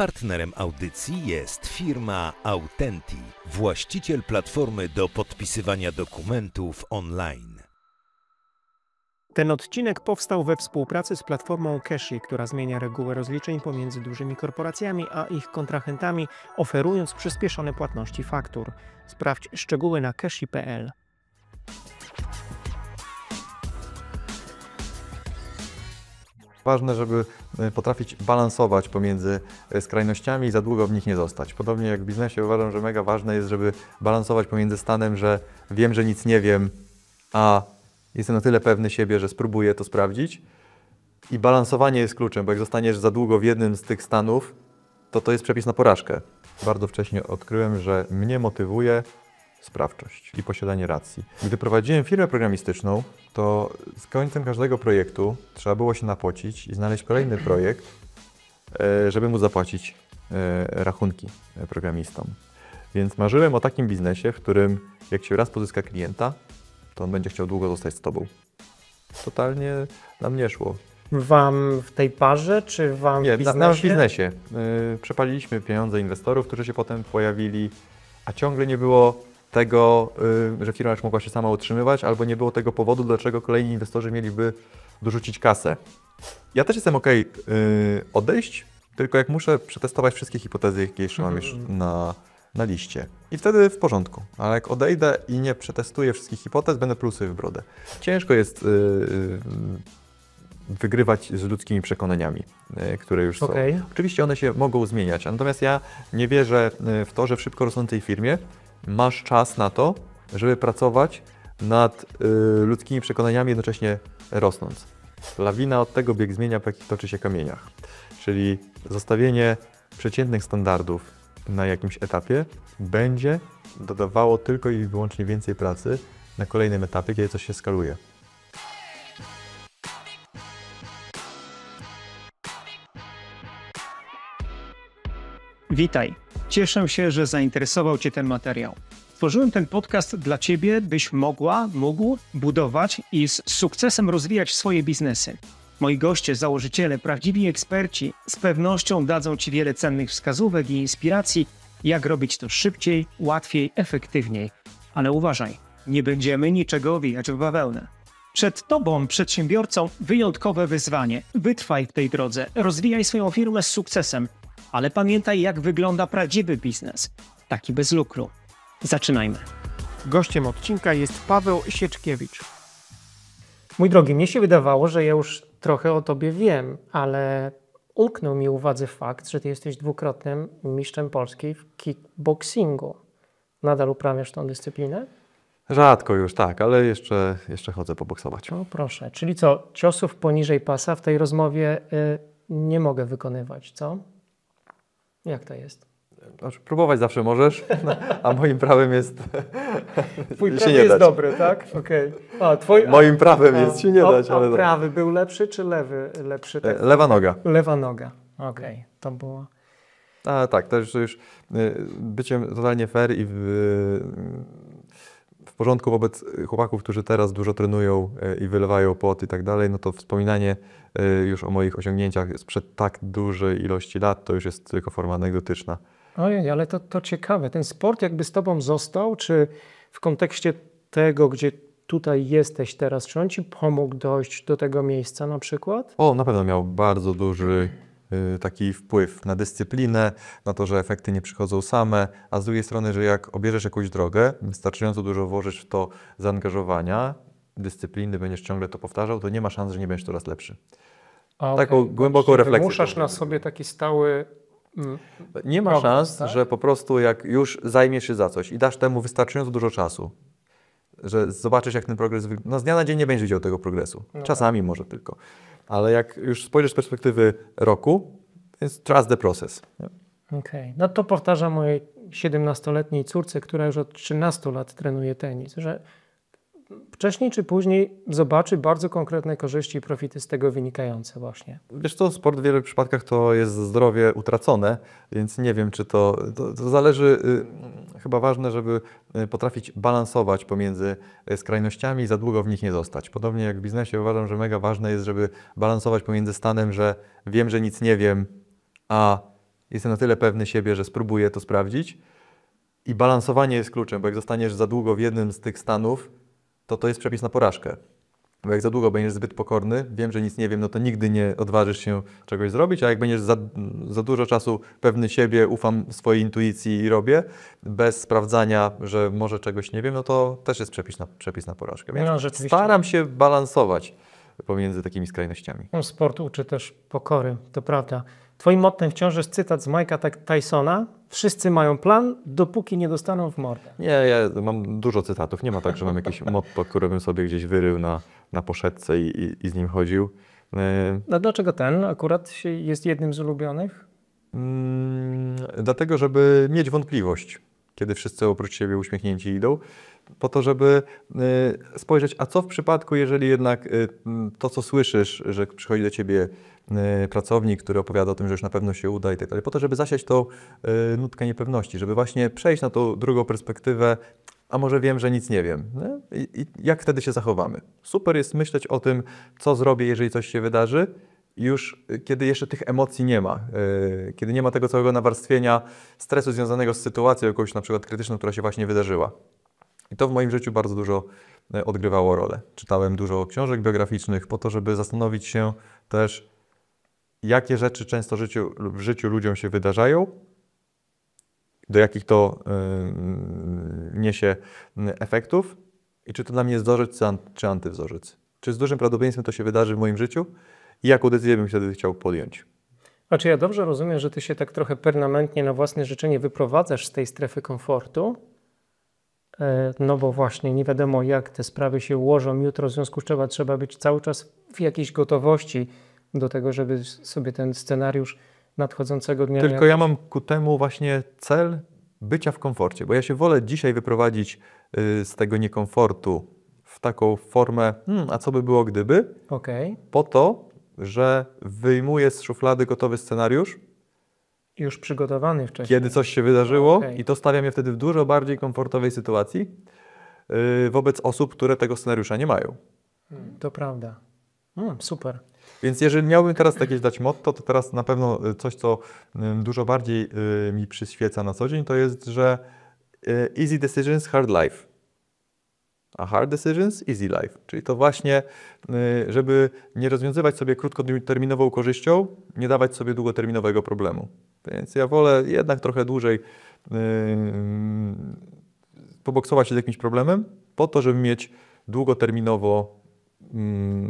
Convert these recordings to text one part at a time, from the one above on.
Partnerem audycji jest firma Autenti, właściciel platformy do podpisywania dokumentów online. Ten odcinek powstał we współpracy z platformą Cashy, która zmienia reguły rozliczeń pomiędzy dużymi korporacjami a ich kontrahentami, oferując przyspieszone płatności faktur. Sprawdź szczegóły na cashy.pl. Ważne, żeby potrafić balansować pomiędzy skrajnościami i za długo w nich nie zostać. Podobnie jak w biznesie uważam, że mega ważne jest, żeby balansować pomiędzy stanem, że wiem, że nic nie wiem, a jestem na tyle pewny siebie, że spróbuję to sprawdzić. I balansowanie jest kluczem, bo jak zostaniesz za długo w jednym z tych stanów, to jest przepis na porażkę. Bardzo wcześnie odkryłem, że mnie motywuje sprawczość i posiadanie racji. Gdy prowadziłem firmę programistyczną, to z końcem każdego projektu trzeba było się napocić i znaleźć kolejny projekt, żeby móc zapłacić rachunki programistom. Więc marzyłem o takim biznesie, w którym jak się raz pozyska klienta, to on będzie chciał długo zostać z Tobą. Totalnie nam nie szło. Wam w tej parze, czy wam Nie, w biznesie? nam w biznesie. Przepaliliśmy pieniądze inwestorów, którzy się potem pojawili, a ciągle nie było tego, że firma już mogła się sama utrzymywać, albo nie było tego powodu, dlaczego kolejni inwestorzy mieliby dorzucić kasę. Ja też jestem okej odejść, tylko jak muszę przetestować wszystkie hipotezy, jakie jeszcze mam już na liście. I wtedy w porządku. Ale jak odejdę i nie przetestuję wszystkich hipotez, będę pluł sobie w brodę. Ciężko jest wygrywać z ludzkimi przekonaniami, które już są. Oczywiście one się mogą zmieniać, natomiast ja nie wierzę w to, że w szybko rosnącej firmie masz czas na to, żeby pracować nad ludzkimi przekonaniami, jednocześnie rosnąc. Lawina od tego bieg zmienia, po jakich toczy się kamieniach. Czyli zostawienie przeciętnych standardów na jakimś etapie będzie dodawało tylko i wyłącznie więcej pracy na kolejnym etapie, kiedy coś się skaluje. Witaj. Cieszę się, że zainteresował Cię ten materiał. Stworzyłem ten podcast dla Ciebie, byś mógł budować i z sukcesem rozwijać swoje biznesy. Moi goście, założyciele, prawdziwi eksperci z pewnością dadzą Ci wiele cennych wskazówek i inspiracji, jak robić to szybciej, łatwiej, efektywniej. Ale uważaj, nie będziemy niczego owijać w bawełnę. Przed Tobą, przedsiębiorcą, wyjątkowe wyzwanie. Wytrwaj w tej drodze, rozwijaj swoją firmę z sukcesem. Ale pamiętaj, jak wygląda prawdziwy biznes, taki bez lukru. Zaczynajmy. Gościem odcinka jest Paweł Sieczkiewicz. Mój drogi, mnie się wydawało, że ja już trochę o Tobie wiem, ale umknął mi uwadze fakt, że Ty jesteś dwukrotnym mistrzem Polski w kickboxingu. Nadal uprawiasz tą dyscyplinę? Rzadko już, tak, ale jeszcze chodzę poboksować. O proszę, czyli co, ciosów poniżej pasa w tej rozmowie nie mogę wykonywać, co? Jak to jest? Próbować zawsze możesz, a moim prawem jest Twój prawy jest dobry, tak? Okej. Moim prawem jest się nie dać. A prawy był lepszy czy lewy lepszy? Tak? Lewa noga. Lewa noga, okej. To było... A tak, to już byciem totalnie fair i w porządku wobec chłopaków, którzy teraz dużo trenują i wylewają pot i tak dalej, no to wspominanie już o moich osiągnięciach sprzed tak dużej ilości lat, to już jest tylko forma anegdotyczna. Ojej, ale to ciekawe. Ten sport jakby z Tobą został, czy w kontekście tego, gdzie tutaj jesteś teraz, czy on Ci pomógł dojść do tego miejsca na przykład? Na pewno miał bardzo duży taki wpływ na dyscyplinę, na to, że efekty nie przychodzą same, a z drugiej strony, że jak obierzesz jakąś drogę, wystarczająco dużo włożysz w to zaangażowania, dyscypliny, będziesz ciągle to powtarzał, to nie ma szans, że nie będziesz coraz lepszy. Taką głęboką refleksję. Wymuszasz na sobie taki stały... Nie ma szans, tak? Że po prostu jak już zajmiesz się za coś i dasz temu wystarczająco dużo czasu, że zobaczysz, jak ten progres wygląda. No z dnia na dzień nie będziesz widział tego progresu. Czasami może tylko. Ale jak już spojrzysz z perspektywy roku, więc trust the process. Okej. No to powtarzam mojej 17-letniej córce, która już od 13 lat trenuje tenis, że wcześniej czy później zobaczy bardzo konkretne korzyści i profity z tego wynikające właśnie. Wiesz co, sport w wielu przypadkach to jest zdrowie utracone, więc nie wiem, czy to zależy. Chyba ważne, żeby potrafić balansować pomiędzy skrajnościami i za długo w nich nie zostać. Podobnie jak w biznesie uważam, że mega ważne jest, żeby balansować pomiędzy stanem, że wiem, że nic nie wiem, a jestem na tyle pewny siebie, że spróbuję to sprawdzić. I balansowanie jest kluczem, bo jak zostaniesz za długo w jednym z tych stanów, to jest przepis na porażkę. Bo jak za długo będziesz zbyt pokorny, wiem, że nic nie wiem, no to nigdy nie odważysz się czegoś zrobić, a jak będziesz za dużo czasu pewny siebie, ufam swojej intuicji i robię, bez sprawdzania, że może czegoś nie wiem, no to też jest przepis na porażkę. Więc staram się balansować pomiędzy takimi skrajnościami. Sport uczy też pokory, to prawda. Twoim mottem wciąż jest cytat z Mike'a Tysona. Wszyscy mają plan, dopóki nie dostaną w mordę. Nie, ja mam dużo cytatów. Nie ma tak, że mam jakieś motto, które bym sobie gdzieś wyrył na poszetce i z nim chodził. A dlaczego ten akurat jest jednym z ulubionych? Dlatego, żeby mieć wątpliwość, kiedy wszyscy oprócz siebie uśmiechnięci idą, po to, żeby spojrzeć, a co w przypadku, jeżeli jednak to, co słyszysz, że przychodzi do ciebie pracownik, który opowiada o tym, że już na pewno się uda i tak dalej, po to, żeby zasiać tą nutkę niepewności, żeby właśnie przejść na tą drugą perspektywę, a może wiem, że nic nie wiem. I jak wtedy się zachowamy? Super jest myśleć o tym, co zrobię, jeżeli coś się wydarzy, już kiedy jeszcze tych emocji nie ma, kiedy nie ma tego całego nawarstwienia stresu związanego z sytuacją jakąś na przykład krytyczną, która się właśnie wydarzyła. I to w moim życiu bardzo dużo odgrywało rolę. Czytałem dużo książek biograficznych po to, żeby zastanowić się też, jakie rzeczy często w życiu ludziom się wydarzają, do jakich to niesie efektów i czy to dla mnie jest wzorzec czy antywzorzec. Czy z dużym prawdopodobieństwem to się wydarzy w moim życiu i jaką decyzję bym wtedy chciał podjąć. A czy ja dobrze rozumiem, że ty się tak trochę permanentnie na własne życzenie wyprowadzasz z tej strefy komfortu? No bo właśnie nie wiadomo, jak te sprawy się ułożą jutro, w związku z czym trzeba być cały czas w jakiejś gotowości do tego, żeby sobie ten scenariusz nadchodzącego dnia... Tylko ja mam ku temu właśnie cel bycia w komforcie, bo ja się wolę dzisiaj wyprowadzić z tego niekomfortu w taką formę, a co by było gdyby, po to, że wyjmuję z szuflady gotowy scenariusz, już przygotowany wcześniej. Kiedy coś się wydarzyło i to stawia mnie wtedy w dużo bardziej komfortowej sytuacji wobec osób, które tego scenariusza nie mają. To prawda. Super. Więc jeżeli miałbym teraz jakieś dać motto, to teraz na pewno coś, co dużo bardziej mi przyświeca na co dzień, to jest, że easy decisions, hard life. A hard decisions, easy life. Czyli to właśnie, żeby nie rozwiązywać sobie krótkoterminową korzyścią, nie dawać sobie długoterminowego problemu. Więc ja wolę jednak trochę dłużej poboksować się z jakimś problemem, po to, żeby mieć długoterminowo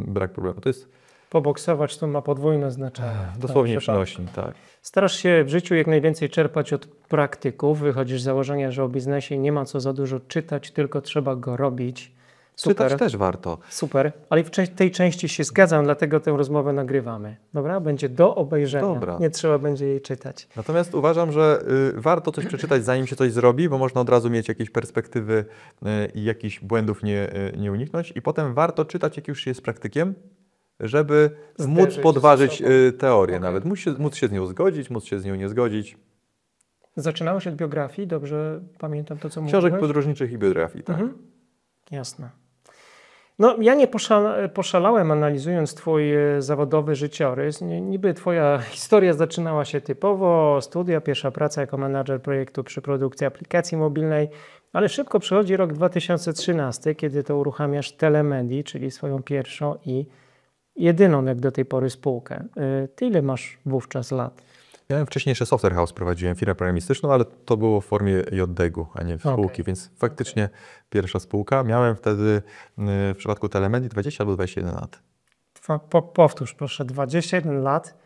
brak problemu. To jest poboksować to ma podwójne znaczenie. Dosłownie przynośni, tak. Starasz się w życiu jak najwięcej czerpać od praktyków. Wychodzisz z założenia, że o biznesie nie ma co za dużo czytać, tylko trzeba go robić. Super. Czytać też warto. Super, ale w tej części się zgadzam, dlatego tę rozmowę nagrywamy. Dobra? Będzie do obejrzenia. Dobra. Nie trzeba będzie jej czytać. Natomiast uważam, że warto coś przeczytać, zanim się coś zrobi, bo można od razu mieć jakieś perspektywy i jakichś błędów nie uniknąć. I potem warto czytać, jak już się jest praktykiem, żeby móc podważyć teorię nawet. Móc się z nią zgodzić, móc się z nią nie zgodzić. Zaczynałeś od biografii? Dobrze pamiętam to, co mówiłeś? Książek podróżniczych i biografii, tak. Jasne. No, ja nie poszalałem analizując twój zawodowy życiorys. Niby twoja historia zaczynała się typowo, studia, pierwsza praca jako menadżer projektu przy produkcji aplikacji mobilnej, ale szybko przychodzi rok 2013, kiedy to uruchamiasz Telemedii, czyli swoją pierwszą i jedyną jak do tej pory spółkę. Ty ile masz wówczas lat? Miałem wcześniej jeszcze Software House, prowadziłem firmę programistyczną, ale to było w formie JDG-u, a nie spółki, więc faktycznie pierwsza spółka. Miałem wtedy w przypadku Telemedii 20 albo 21 lat. Powtórz proszę, 21 lat.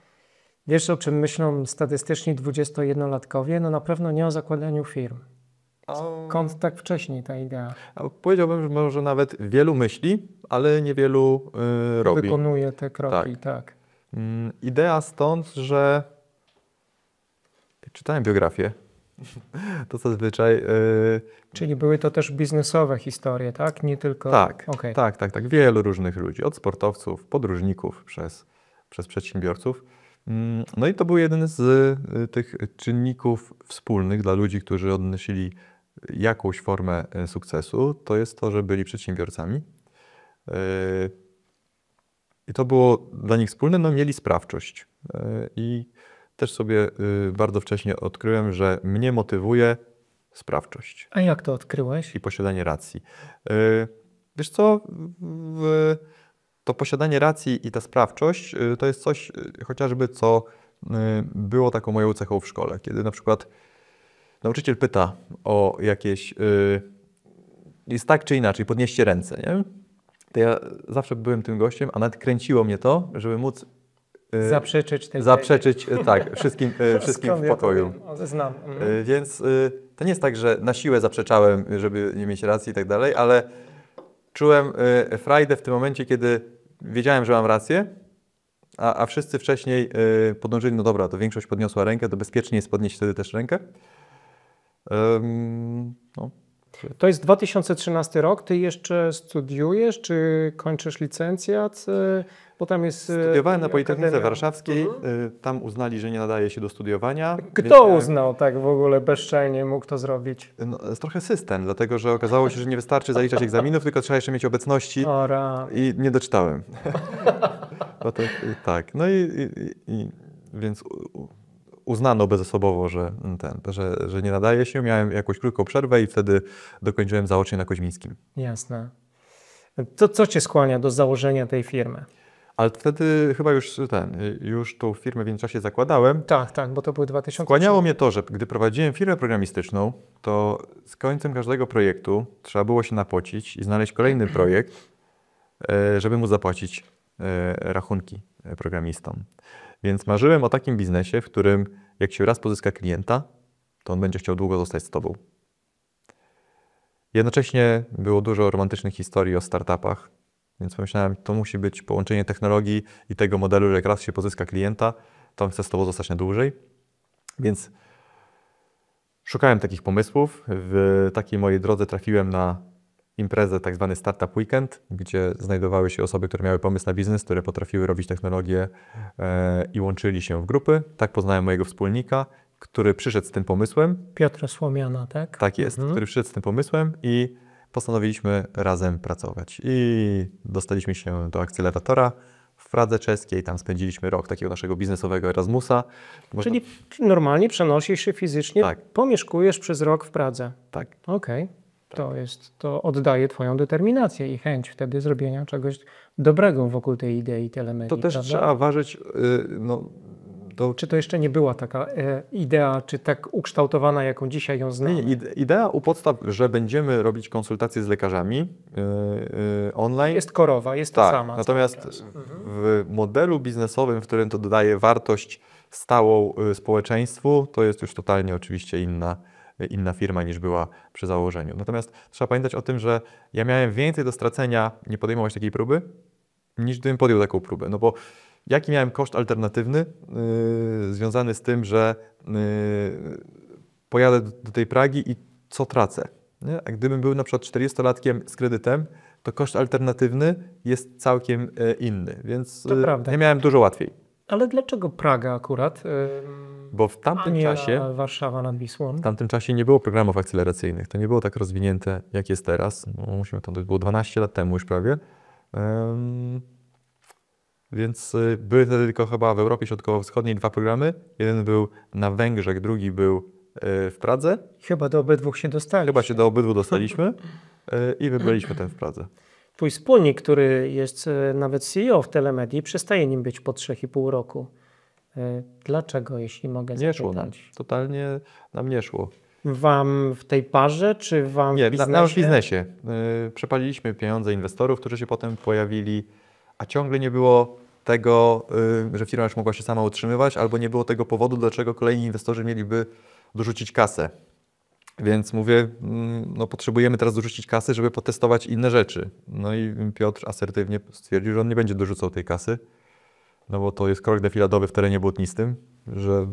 Wiesz, o czym myślą statystyczni 21-latkowie? No na pewno nie o zakładaniu firm. Skąd tak wcześniej ta idea? Powiedziałbym, że może nawet wielu myśli, ale niewielu robi. Wykonuje te kroki, tak. Idea stąd, że czytałem biografię, to zazwyczaj... Czyli były to też biznesowe historie, tak? Nie tylko... Tak. Wielu różnych ludzi, od sportowców, podróżników, przez przedsiębiorców. No i to był jeden z tych czynników wspólnych dla ludzi, którzy odnosili jakąś formę sukcesu. To jest to, że byli przedsiębiorcami. I to było dla nich wspólne, no mieli sprawczość. I też sobie bardzo wcześnie odkryłem, że mnie motywuje sprawczość A jak to odkryłeś? i posiadanie racji. Wiesz co, to posiadanie racji i ta sprawczość to jest coś chociażby, co było taką moją cechą w szkole. Kiedy na przykład nauczyciel pyta o jakieś, jest tak czy inaczej, podnieście ręce, nie? To ja zawsze byłem tym gościem, a nawet kręciło mnie to, żeby móc zaprzeczyć tak, wszystkim w pokoju. Znam. Więc to nie jest tak, że na siłę zaprzeczałem, żeby nie mieć racji i tak dalej, ale czułem frajdę w tym momencie, kiedy wiedziałem, że mam rację, a wszyscy wcześniej podążyli, no dobra, to większość podniosła rękę, to bezpiecznie jest podnieść wtedy też rękę. No. To jest 2013 rok, ty jeszcze studiujesz, czy kończysz licencjat? Bo tam jest... Studiowałem na Politechnice Warszawskiej, tam uznali, że nie nadaje się do studiowania. Kto uznał tak w ogóle bezczelnie, mógł to zrobić? No, jest trochę system, dlatego że okazało się, że nie wystarczy zaliczać egzaminów, tylko trzeba jeszcze mieć obecności i nie doczytałem. No to, tak, no i więc uznano bezosobowo, że nie nadaje się. Miałem jakąś krótką przerwę i wtedy dokończyłem zaocznie na Koźmińskim. Jasne. Co cię skłania do założenia tej firmy? Ale wtedy chyba już tą firmę w międzyczasie zakładałem. Tak, bo to były 2000. Skłaniało mnie to, że gdy prowadziłem firmę programistyczną, to z końcem każdego projektu trzeba było się napocić i znaleźć kolejny projekt, żeby móc zapłacić rachunki programistom. Więc marzyłem o takim biznesie, w którym jak się raz pozyska klienta, to on będzie chciał długo zostać z tobą. Jednocześnie było dużo romantycznych historii o startupach, więc pomyślałem, to musi być połączenie technologii i tego modelu, że jak raz się pozyska klienta, to on chce z tobą zostać na dłużej. Więc szukałem takich pomysłów. W takiej mojej drodze trafiłem na imprezę, tak zwany Startup Weekend, gdzie znajdowały się osoby, które miały pomysł na biznes, które potrafiły robić technologię i łączyli się w grupy. Tak poznałem mojego wspólnika, który przyszedł z tym pomysłem. Piotr Słomiana, tak? Tak jest, który przyszedł z tym pomysłem i postanowiliśmy razem pracować. I dostaliśmy się do akceleratora w Pradze Czeskiej, tam spędziliśmy rok takiego naszego biznesowego Erasmusa. Czyli normalnie przenosisz się fizycznie, pomieszkujesz przez rok w Pradze. Tak. Okej. To oddaje twoją determinację i chęć wtedy zrobienia czegoś dobrego wokół tej idei telemedii. To też prawda? trzeba ważyć, Czy to jeszcze nie była taka idea, czy tak ukształtowana, jaką dzisiaj ją znamy? Nie, idea u podstaw, że będziemy robić konsultacje z lekarzami online. Jest korowa, jest ta sama. Natomiast w modelu biznesowym, w którym to dodaje wartość stałą społeczeństwu, to jest już totalnie oczywiście inna firma niż była przy założeniu. Natomiast trzeba pamiętać o tym, że ja miałem więcej do stracenia nie podejmować takiej próby, niż gdybym podjął taką próbę. No bo jaki miałem koszt alternatywny związany z tym, że pojadę do tej Pragi i co tracę? Nie? A gdybym był na przykład 40-latkiem z kredytem, to koszt alternatywny jest całkiem inny, więc ja miałem dużo łatwiej. Ale dlaczego Praga akurat? Bo w tamtym czasie Warszawa nad Wisłą. W tamtym czasie nie było programów akceleracyjnych. To nie było tak rozwinięte, jak jest teraz. No, to było 12 lat temu już prawie. Więc były wtedy tylko chyba w Europie Środkowo-Wschodniej 2 programy. Jeden był na Węgrzech, drugi był w Pradze. Chyba do obydwu się dostaliśmy. Chyba się do obydwu dostaliśmy i wybraliśmy ten w Pradze. Twój wspólnik, który jest nawet CEO w telemedii, przestaje nim być po 3,5 roku. Dlaczego, jeśli mogę zapytać? Nie szło nam. Totalnie nam nie szło. Wam w tej parze, czy wam w biznesie? Nie, w biznesie. Przepaliliśmy pieniądze inwestorów, którzy się potem pojawili, a ciągle nie było tego, że firma już mogła się sama utrzymywać, albo nie było tego powodu, dlaczego kolejni inwestorzy mieliby dorzucić kasę. Więc mówię, no potrzebujemy teraz dorzucić kasy, żeby potestować inne rzeczy. No i Piotr asertywnie stwierdził, że on nie będzie dorzucał tej kasy, no bo to jest krok defiladowy w terenie błotnistym, że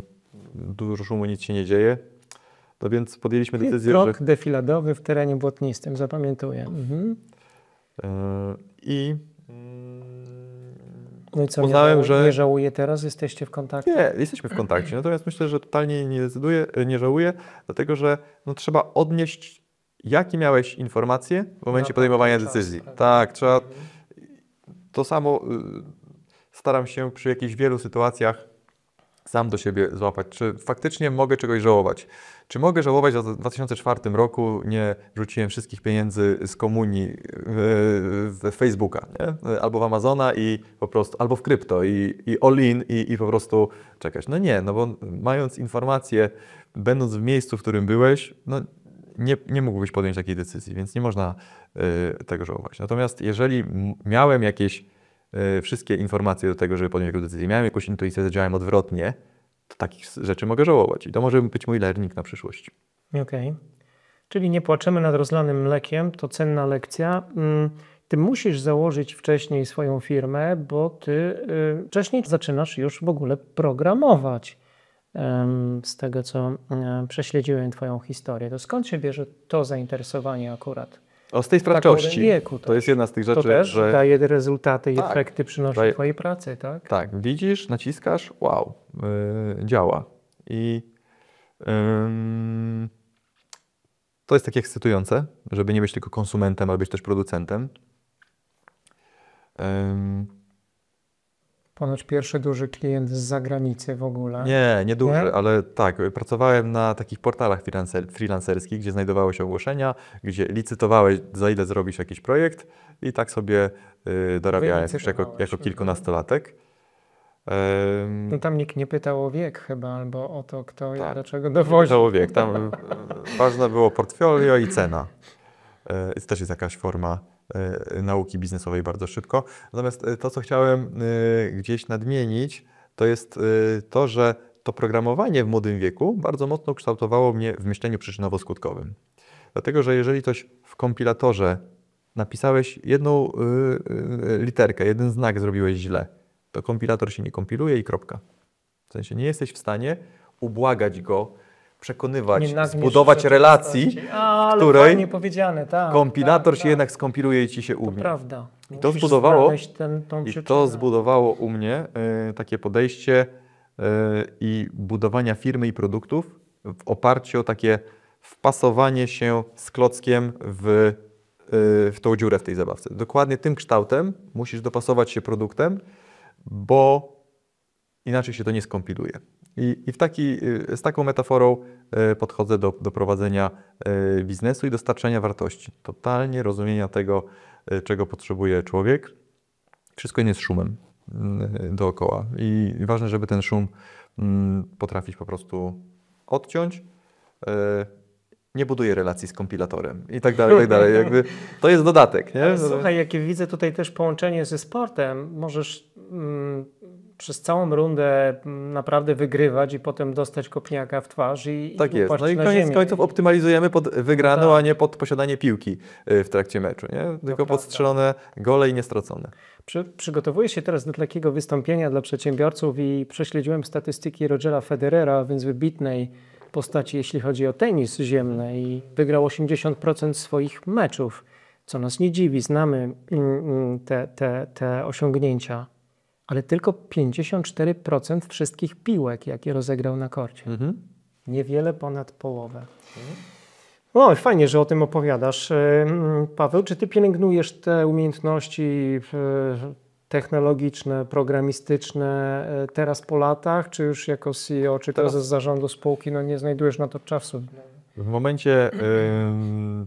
dużo szumu, nic się nie dzieje. No więc podjęliśmy decyzję, krok defiladowy w terenie błotnistym, zapamiętuję. No i co, uznałem, że nie żałuję teraz? Jesteście w kontakcie? Nie, jesteśmy w kontakcie. Natomiast myślę, że totalnie nie żałuję, dlatego że trzeba odnieść, jakie miałeś informacje w momencie podejmowania decyzji. Tak, trzeba. To samo staram się przy jakichś wielu sytuacjach sam do siebie złapać, czy faktycznie mogę czegoś żałować. Czy mogę żałować, że w 2004 roku nie wrzuciłem wszystkich pieniędzy z komunii w Facebooka, nie? Albo w Amazona i po prostu, albo w krypto i all in i po prostu czekać. No nie, no bo mając informacje, będąc w miejscu, w którym byłeś, no nie mógłbyś podjąć takiej decyzji, więc nie można tego żałować. Natomiast jeżeli miałem jakieś wszystkie informacje do tego, żeby podjąć taką decyzję, miałem jakąś intuicję, że działałem odwrotnie, to takich rzeczy mogę żałować. I to może być mój learning na przyszłość. Okej. Czyli nie płaczemy nad rozlanym mlekiem, to cenna lekcja. Ty musisz założyć wcześniej swoją firmę, bo ty wcześniej zaczynasz już w ogóle programować. Z tego, co prześledziłem twoją historię. To skąd się bierze to zainteresowanie akurat? O, z tej sprawczości. Wieku to jest jedna z tych rzeczy, to też że daje rezultaty i tak, efekty przynosi daje twojej pracy, tak? Tak, widzisz, naciskasz, wow, działa. I to jest takie ekscytujące, żeby nie być tylko konsumentem, ale być też producentem. Ponoć pierwszy duży klient z zagranicy w ogóle. Nie duży, ale tak, pracowałem na takich portalach freelancerskich, gdzie znajdowały się ogłoszenia, gdzie licytowałeś, za ile zrobisz jakiś projekt i tak sobie dorabiałem już jako kilkunastolatek. No tam nikt nie pytał o wiek chyba, albo o to, kto tak, do czego dowozi. Pytał o wiek, tam ważne było portfolio i cena. To też jest jakaś forma nauki biznesowej bardzo szybko. Natomiast to, co chciałem gdzieś nadmienić, to jest to, że to programowanie w młodym wieku bardzo mocno kształtowało mnie w myśleniu przyczynowo-skutkowym. Dlatego, że jeżeli coś w kompilatorze napisałeś jedną literkę, jeden znak zrobiłeś źle, to kompilator się nie kompiluje i kropka. W sensie nie jesteś w stanie ubłagać go, przekonywać, zbudować relacji, w której kompilator się jednak skompiluje i ci się ugnie. To prawda. I to zbudowało u mnie takie podejście i budowania firmy i produktów w oparciu o takie wpasowanie się z klockiem w tą dziurę w tej zabawce. Dokładnie tym kształtem musisz dopasować się produktem, bo inaczej się to nie skompiluje. I z taką metaforą podchodzę do prowadzenia biznesu i dostarczania wartości. Totalnie rozumienia tego, czego potrzebuje człowiek. Wszystko jest szumem dookoła. I ważne, żeby ten szum potrafić po prostu odciąć. Nie buduje relacji z kompilatorem i tak dalej, i tak dalej. Jakby to jest dodatek, nie? Ale słuchaj, jakie widzę tutaj też połączenie ze sportem, możesz przez całą rundę naprawdę wygrywać i potem dostać kopniaka w twarz i tak jest. No i na koniec ziemię. końców optymalizujemy pod wygraną, a nie pod posiadanie piłki w trakcie meczu, nie? Tylko podstrzelone gole i niestracone. Przygotowuję się teraz do takiego wystąpienia dla przedsiębiorców i prześledziłem statystyki Rogera Federera, więc wybitnej postaci, jeśli chodzi o tenis ziemny, i wygrał 80% swoich meczów, co nas nie dziwi, znamy te osiągnięcia, ale tylko 54% wszystkich piłek, jakie rozegrał na korcie. Niewiele ponad połowę. No, fajnie, że o tym opowiadasz. Paweł, czy ty pielęgnujesz te umiejętności technologiczne, programistyczne teraz po latach, czy już jako CEO, czy prezes zarządu spółki nie znajdujesz na to czasu? W momencie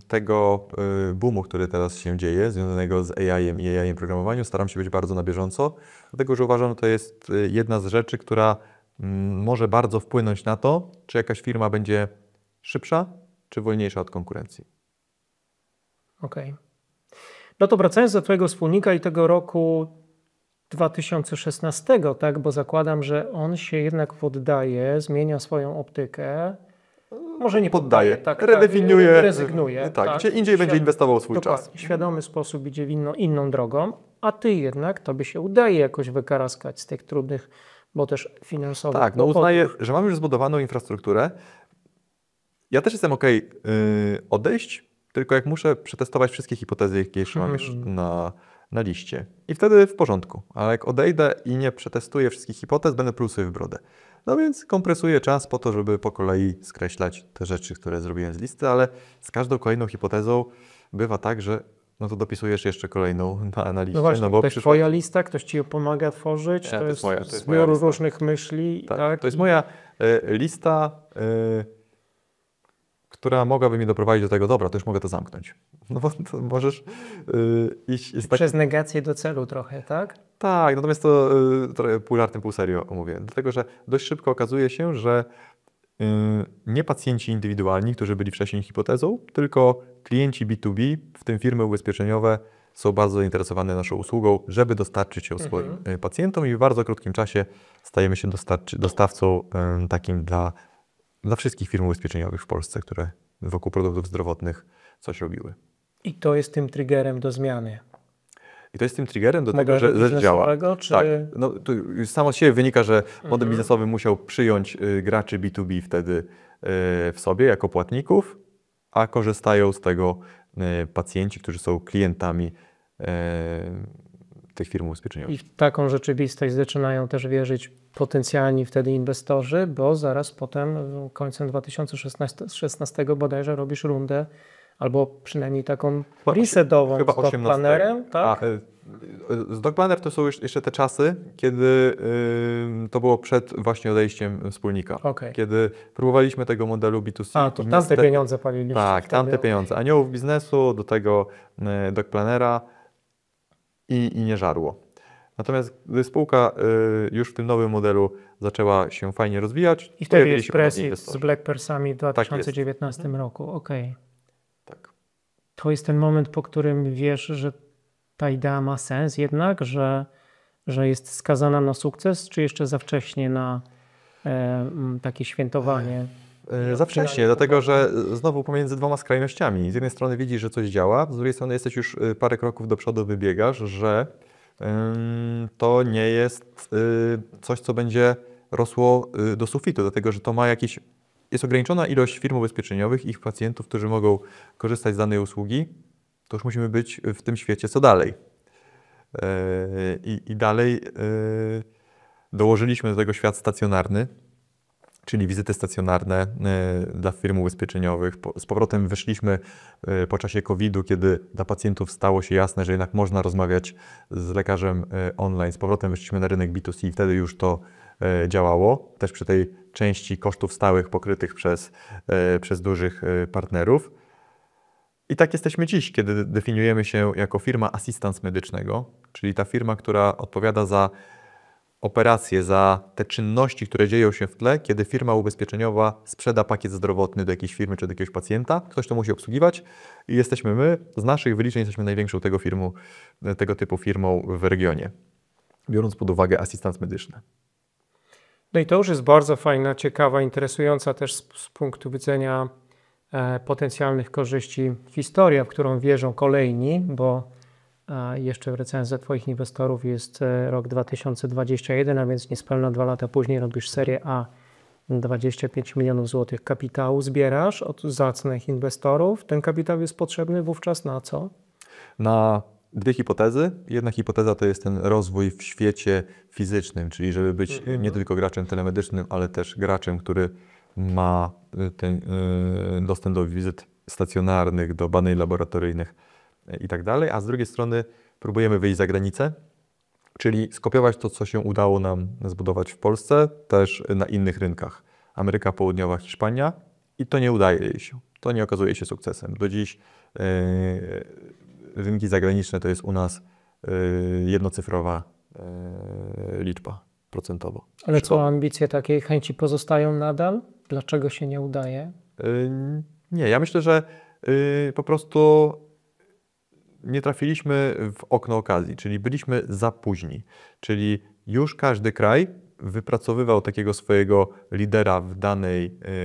tego boomu, który teraz się dzieje, związanego z AI-em i AI-em programowaniu, staram się być bardzo na bieżąco, dlatego że uważam, że to jest jedna z rzeczy, która może bardzo wpłynąć na to, czy jakaś firma będzie szybsza, czy wolniejsza od konkurencji. Okej. No to wracając do twojego wspólnika i tego roku 2016, tak, bo zakładam, że on się jednak poddaje, zmienia swoją optykę. Może nie poddaje, redefiniuje, rezygnuje. Tak, gdzie indziej będzie inwestował swój czas. W świadomy sposób idzie inną drogą, a ty jednak, tobie się udaje jakoś wykaraskać z tych trudnych, bo też finansowych. Tak, no uznaję, że mam już zbudowaną infrastrukturę. Ja też jestem okej odejść, tylko jak muszę przetestować wszystkie hipotezy, jakie jeszcze mam już na liście. I wtedy w porządku. Ale jak odejdę i nie przetestuję wszystkich hipotez, będę pluł sobie w brodę. No więc kompresuję czas po to, żeby po kolei skreślać te rzeczy, które zrobiłem z listy, ale z każdą kolejną hipotezą bywa tak, że no to dopisujesz jeszcze kolejną na liście. No właśnie, bo to jest twoja lista, ktoś ci ją pomaga tworzyć, Nie, to jest moja lista. zbiór różnych myśli. Tak, to jest moja lista, która mogłaby mnie doprowadzić do tego, dobra, to już mogę to zamknąć. No bo to możesz iść... Przez negację do celu trochę, tak? Tak, natomiast to trochę pół żartem, pół serio mówię. Dlatego, że dość szybko okazuje się, że nie pacjenci indywidualni, którzy byli wcześniej hipotezą, tylko klienci B2B, w tym firmy ubezpieczeniowe, są bardzo zainteresowane naszą usługą, żeby dostarczyć ją swoim pacjentom i w bardzo krótkim czasie stajemy się dostawcą takim dla wszystkich firm ubezpieczeniowych w Polsce, które wokół produktów zdrowotnych coś robiły. I to jest tym triggerem do zmiany. I to jest tym triggerem do tego, że działa. Czy... Tak, no, to już samo z siebie wynika, że model biznesowy musiał przyjąć graczy B2B wtedy w sobie jako płatników, a korzystają z tego pacjenci, którzy są klientami tych firm ubezpieczeniowych. I w taką rzeczywistość zaczynają też wierzyć potencjalni wtedy inwestorzy, bo zaraz potem, końcem 2016 bodajże, robisz rundę, albo przynajmniej taką resetową z Docplanerem, tak? Z Docplaner to są jeszcze te czasy, kiedy to było przed właśnie odejściem wspólnika. Okay. Kiedy próbowaliśmy tego modelu B2C. To tamte pieniądze paliliście. Tak, tamte pieniądze. Aniołów biznesu, do tego Docplanera i nie żarło. Natomiast gdy spółka już w tym nowym modelu zaczęła się fajnie rozwijać. I wtedy jest presji z Black Persami w 2019 tak roku. Okay. Tak. To jest ten moment, po którym wiesz, że ta idea ma sens jednak, że jest skazana na sukces, czy jeszcze za wcześnie na takie świętowanie? Za wcześnie, dlatego że znowu pomiędzy dwoma skrajnościami. Z jednej strony widzisz, że coś działa, z drugiej strony jesteś już parę kroków do przodu, wybiegasz, że to nie jest coś, co będzie rosło do sufitu, dlatego że to ma jest ograniczona ilość firm ubezpieczeniowych, ich pacjentów, którzy mogą korzystać z danej usługi, to już musimy być w tym świecie co dalej. I dalej dołożyliśmy do tego świat stacjonarny, czyli wizyty stacjonarne dla firm ubezpieczeniowych. Z powrotem wyszliśmy po czasie COVID-u, kiedy dla pacjentów stało się jasne, że jednak można rozmawiać z lekarzem online. Z powrotem wyszliśmy na rynek B2C i wtedy już to działało. Też przy tej części kosztów stałych pokrytych przez dużych partnerów. I tak jesteśmy dziś, kiedy definiujemy się jako firma asystans medycznego, czyli ta firma, która odpowiada za operacje, za te czynności, które dzieją się w tle, kiedy firma ubezpieczeniowa sprzeda pakiet zdrowotny do jakiejś firmy czy do jakiegoś pacjenta, ktoś to musi obsługiwać i jesteśmy my, z naszych wyliczeń jesteśmy największą tego typu firmą w regionie, biorąc pod uwagę asystans medyczny. No i to już jest bardzo fajna, ciekawa, interesująca też z punktu widzenia potencjalnych korzyści historia, w którą wierzą kolejni, bo jeszcze w recenzji Twoich inwestorów jest rok 2021, a więc niespełna 2 lata później robisz serię A, 25 milionów złotych kapitału zbierasz od zacnych inwestorów. Ten kapitał jest potrzebny wówczas na co? Na dwie hipotezy. Jedna hipoteza to jest ten rozwój w świecie fizycznym, czyli żeby być nie tylko graczem telemedycznym, ale też graczem, który ma ten dostęp do wizyt stacjonarnych, do badań laboratoryjnych i tak dalej, a z drugiej strony próbujemy wyjść za granicę, czyli skopiować to, co się udało nam zbudować w Polsce, też na innych rynkach. Ameryka Południowa, Hiszpania i to nie udaje jej się. To nie okazuje się sukcesem. Do dziś rynki zagraniczne to jest u nas jednocyfrowa liczba procentowo. Ale co, ambicje takiej chęci pozostają nadal? Dlaczego się nie udaje? Nie, ja myślę, że po prostu nie trafiliśmy w okno okazji, czyli byliśmy za późni. Czyli już każdy kraj wypracowywał takiego swojego lidera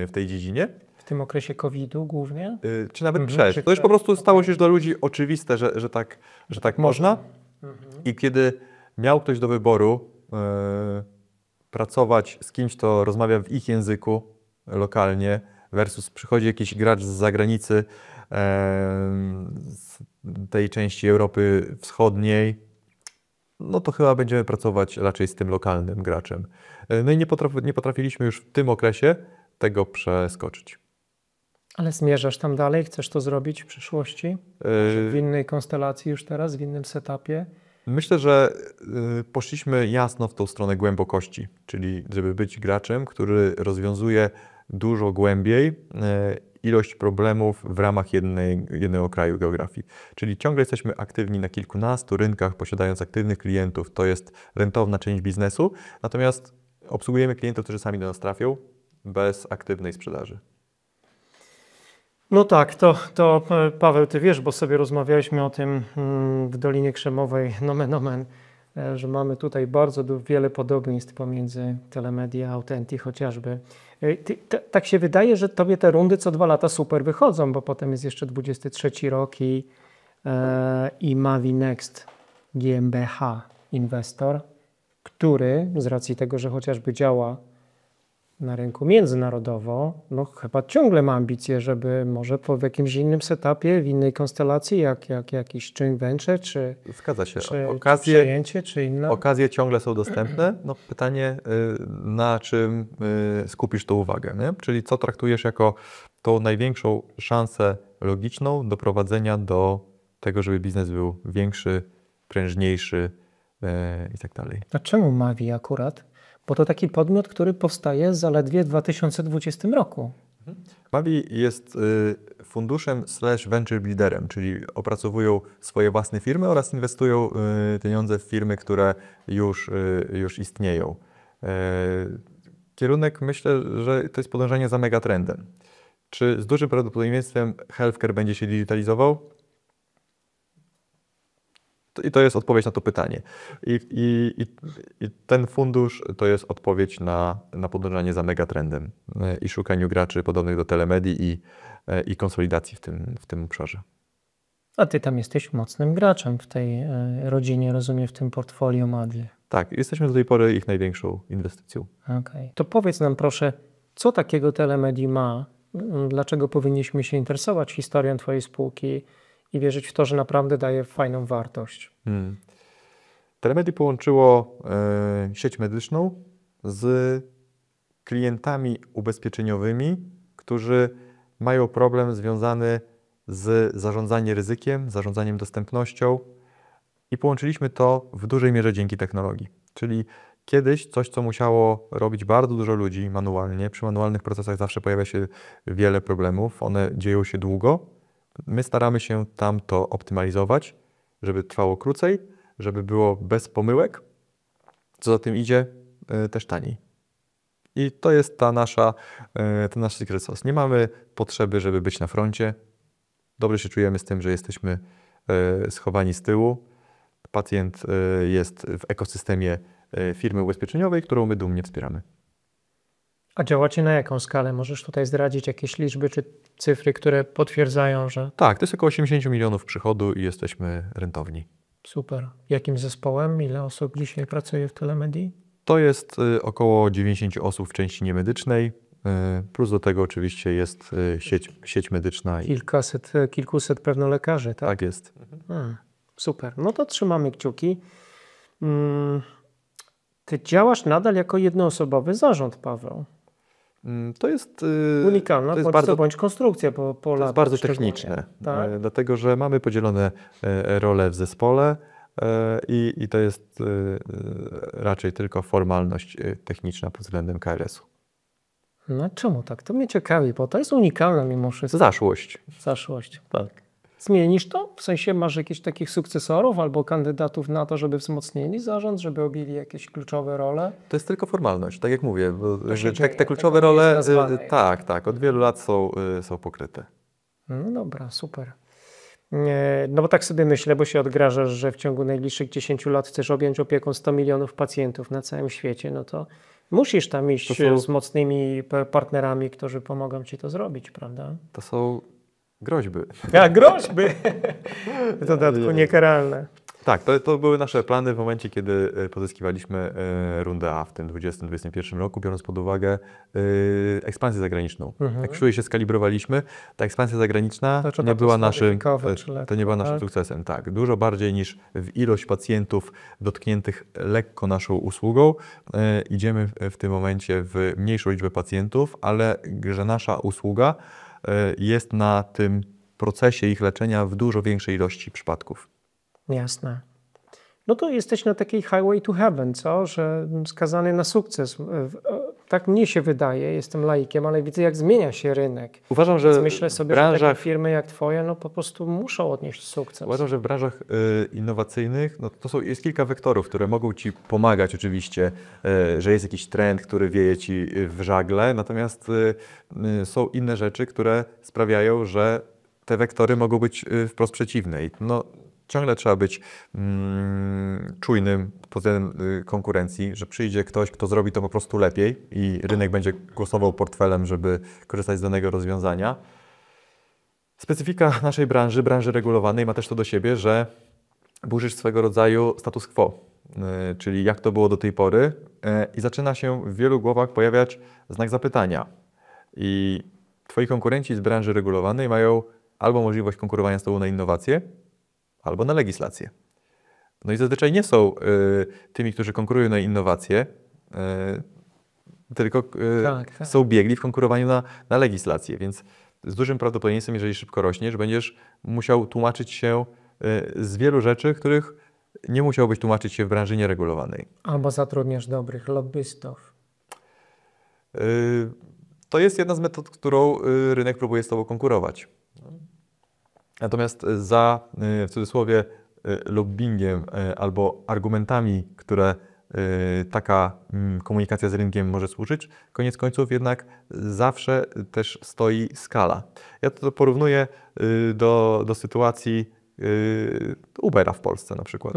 w tej dziedzinie. W tym okresie COVID-u głównie? Czy nawet przed. To już po prostu stało się dla ludzi oczywiste, że tak można. I kiedy miał ktoś do wyboru pracować z kimś, kto rozmawia w ich języku lokalnie versus przychodzi jakiś gracz z zagranicy, z tej części Europy Wschodniej, no to chyba będziemy pracować raczej z tym lokalnym graczem. No i nie potrafiliśmy już w tym okresie tego przeskoczyć. Ale zmierzasz tam dalej? Chcesz to zrobić w przyszłości? W innej konstelacji już teraz, w innym setupie? Myślę, że poszliśmy jasno w tą stronę głębokości, czyli żeby być graczem, który rozwiązuje dużo głębiej ilość problemów w ramach jednego kraju geografii. Czyli ciągle jesteśmy aktywni na kilkunastu rynkach, posiadając aktywnych klientów. To jest rentowna część biznesu, natomiast obsługujemy klientów, którzy sami do nas trafią bez aktywnej sprzedaży. No tak, to Paweł, ty wiesz, bo sobie rozmawialiśmy o tym w Dolinie Krzemowej, nomen omen, że mamy tutaj bardzo wiele podobieństw pomiędzy Telemedia a Authenti chociażby. Tak się wydaje, że tobie te rundy co 2 lata super wychodzą, bo potem jest jeszcze 23 rok i Mavi Next GmbH inwestor, który z racji tego, że chociażby działa na rynku międzynarodowo, no chyba ciągle ma ambicje, żeby może w jakimś innym setupie, w innej konstelacji, jak jakiś joint venture, czy, Zgadza się. czy przejęcie, czy inne. Okazje ciągle są dostępne. No pytanie, na czym skupisz tą uwagę, nie? Czyli co traktujesz jako tą największą szansę logiczną do prowadzenia do tego, żeby biznes był większy, prężniejszy i tak dalej. A czemu Mavi akurat? Bo to taki podmiot, który powstaje zaledwie w 2020 roku. Mavi jest funduszem / venture builderem, czyli opracowują swoje własne firmy oraz inwestują pieniądze w firmy, które już istnieją. Kierunek, myślę, że to jest podążanie za megatrendem. Czy z dużym prawdopodobieństwem healthcare będzie się digitalizował? I to jest odpowiedź na to pytanie. I ten fundusz to jest odpowiedź na podążanie za megatrendem i szukaniu graczy podobnych do Telemedii i konsolidacji w tym obszarze. A ty tam jesteś mocnym graczem w tej rodzinie, rozumiem, w tym portfolio Mavi. Tak, jesteśmy do tej pory ich największą inwestycją. Okej. To powiedz nam proszę, co takiego Telemedii ma, dlaczego powinniśmy się interesować historią twojej spółki i wierzyć w to, że naprawdę daje fajną wartość. Telemedii połączyło sieć medyczną z klientami ubezpieczeniowymi, którzy mają problem związany z zarządzaniem ryzykiem, zarządzaniem dostępnością i połączyliśmy to w dużej mierze dzięki technologii. Czyli kiedyś coś, co musiało robić bardzo dużo ludzi manualnie, przy manualnych procesach zawsze pojawia się wiele problemów, one dzieją się długo. My staramy się tam to optymalizować, żeby trwało krócej, żeby było bez pomyłek, co za tym idzie też taniej. I to jest ten nasz secret sauce. Nie mamy potrzeby, żeby być na froncie. Dobrze się czujemy z tym, że jesteśmy schowani z tyłu. Pacjent jest w ekosystemie firmy ubezpieczeniowej, którą my dumnie wspieramy. A działacie na jaką skalę? Możesz tutaj zdradzić jakieś liczby czy cyfry, które potwierdzają, że... Tak, to jest około 80 milionów przychodu i jesteśmy rentowni. Super. Jakim zespołem? Ile osób dzisiaj pracuje w Telemedii? To jest około 90 osób w części niemedycznej, plus do tego oczywiście jest sieć medyczna. Kilkuset pewno lekarzy, tak? Tak jest. Super. No to trzymamy kciuki. Ty działasz nadal jako jednoosobowy zarząd, Paweł. To jest unikalna, bądź konstrukcja po to jest bardzo techniczne, tak? Dlatego że mamy podzielone role w zespole i to jest raczej tylko formalność techniczna pod względem KRS-u. No czemu tak? To mnie ciekawi, bo to jest unikalne mimo wszystko. Zaszłość. Tak. Zmienisz to? W sensie masz jakichś takich sukcesorów albo kandydatów na to, żeby wzmocnili zarząd, żeby objęli jakieś kluczowe role? To jest tylko formalność, tak jak mówię. Bo te kluczowe role, tak, od wielu lat są pokryte. No dobra, super. No bo tak sobie myślę, bo się odgrażasz, że w ciągu najbliższych 10 lat chcesz objąć opieką 100 milionów pacjentów na całym świecie, no to musisz tam iść z mocnymi partnerami, którzy pomogą ci to zrobić, prawda? To są groźby. Groźby! W dodatku niekaralne. Tak, to były nasze plany w momencie, kiedy pozyskiwaliśmy rundę A w tym 2020-2021 roku, biorąc pod uwagę ekspansję zagraniczną. Jak czuje się skalibrowaliśmy, ta ekspansja zagraniczna nie była naszym sukcesem. Tak, dużo bardziej niż w ilość pacjentów dotkniętych lekko naszą usługą. Idziemy w tym momencie w mniejszą liczbę pacjentów, ale że nasza usługa jest na tym procesie ich leczenia w dużo większej ilości przypadków. Jasne. No to jesteś na takiej highway to heaven, co? Że skazany na sukces. Tak mnie się wydaje, jestem laikiem, ale widzę, jak zmienia się rynek. Uważam, że Więc myślę sobie, że takie firmy jak twoja, no po prostu muszą odnieść sukces. Uważam, że w branżach innowacyjnych jest kilka wektorów, które mogą ci pomagać oczywiście, że jest jakiś trend, który wieje ci w żagle, natomiast są inne rzeczy, które sprawiają, że te wektory mogą być wprost przeciwne. I ciągle trzeba być czujnym pod względem konkurencji, że przyjdzie ktoś, kto zrobi to po prostu lepiej i rynek będzie głosował portfelem, żeby korzystać z danego rozwiązania. Specyfika naszej branży regulowanej ma też to do siebie, że burzysz swego rodzaju status quo, czyli jak to było do tej pory i zaczyna się w wielu głowach pojawiać znak zapytania. I twoi konkurenci z branży regulowanej mają albo możliwość konkurowania z tobą na innowacje, albo na legislację. No i zazwyczaj nie są tymi, którzy konkurują na innowacje, tylko są biegli w konkurowaniu na legislację. Więc z dużym prawdopodobieństwem, jeżeli szybko rośniesz, będziesz musiał tłumaczyć się z wielu rzeczy, których nie musiałbyś tłumaczyć się w branży nieregulowanej. Albo zatrudniasz dobrych lobbystów. To jest jedna z metod, którą rynek próbuje z tobą konkurować. Natomiast za, w cudzysłowie, lobbingiem albo argumentami, które taka komunikacja z rynkiem może służyć, koniec końców jednak zawsze też stoi skala. Ja to porównuję do sytuacji Ubera w Polsce na przykład.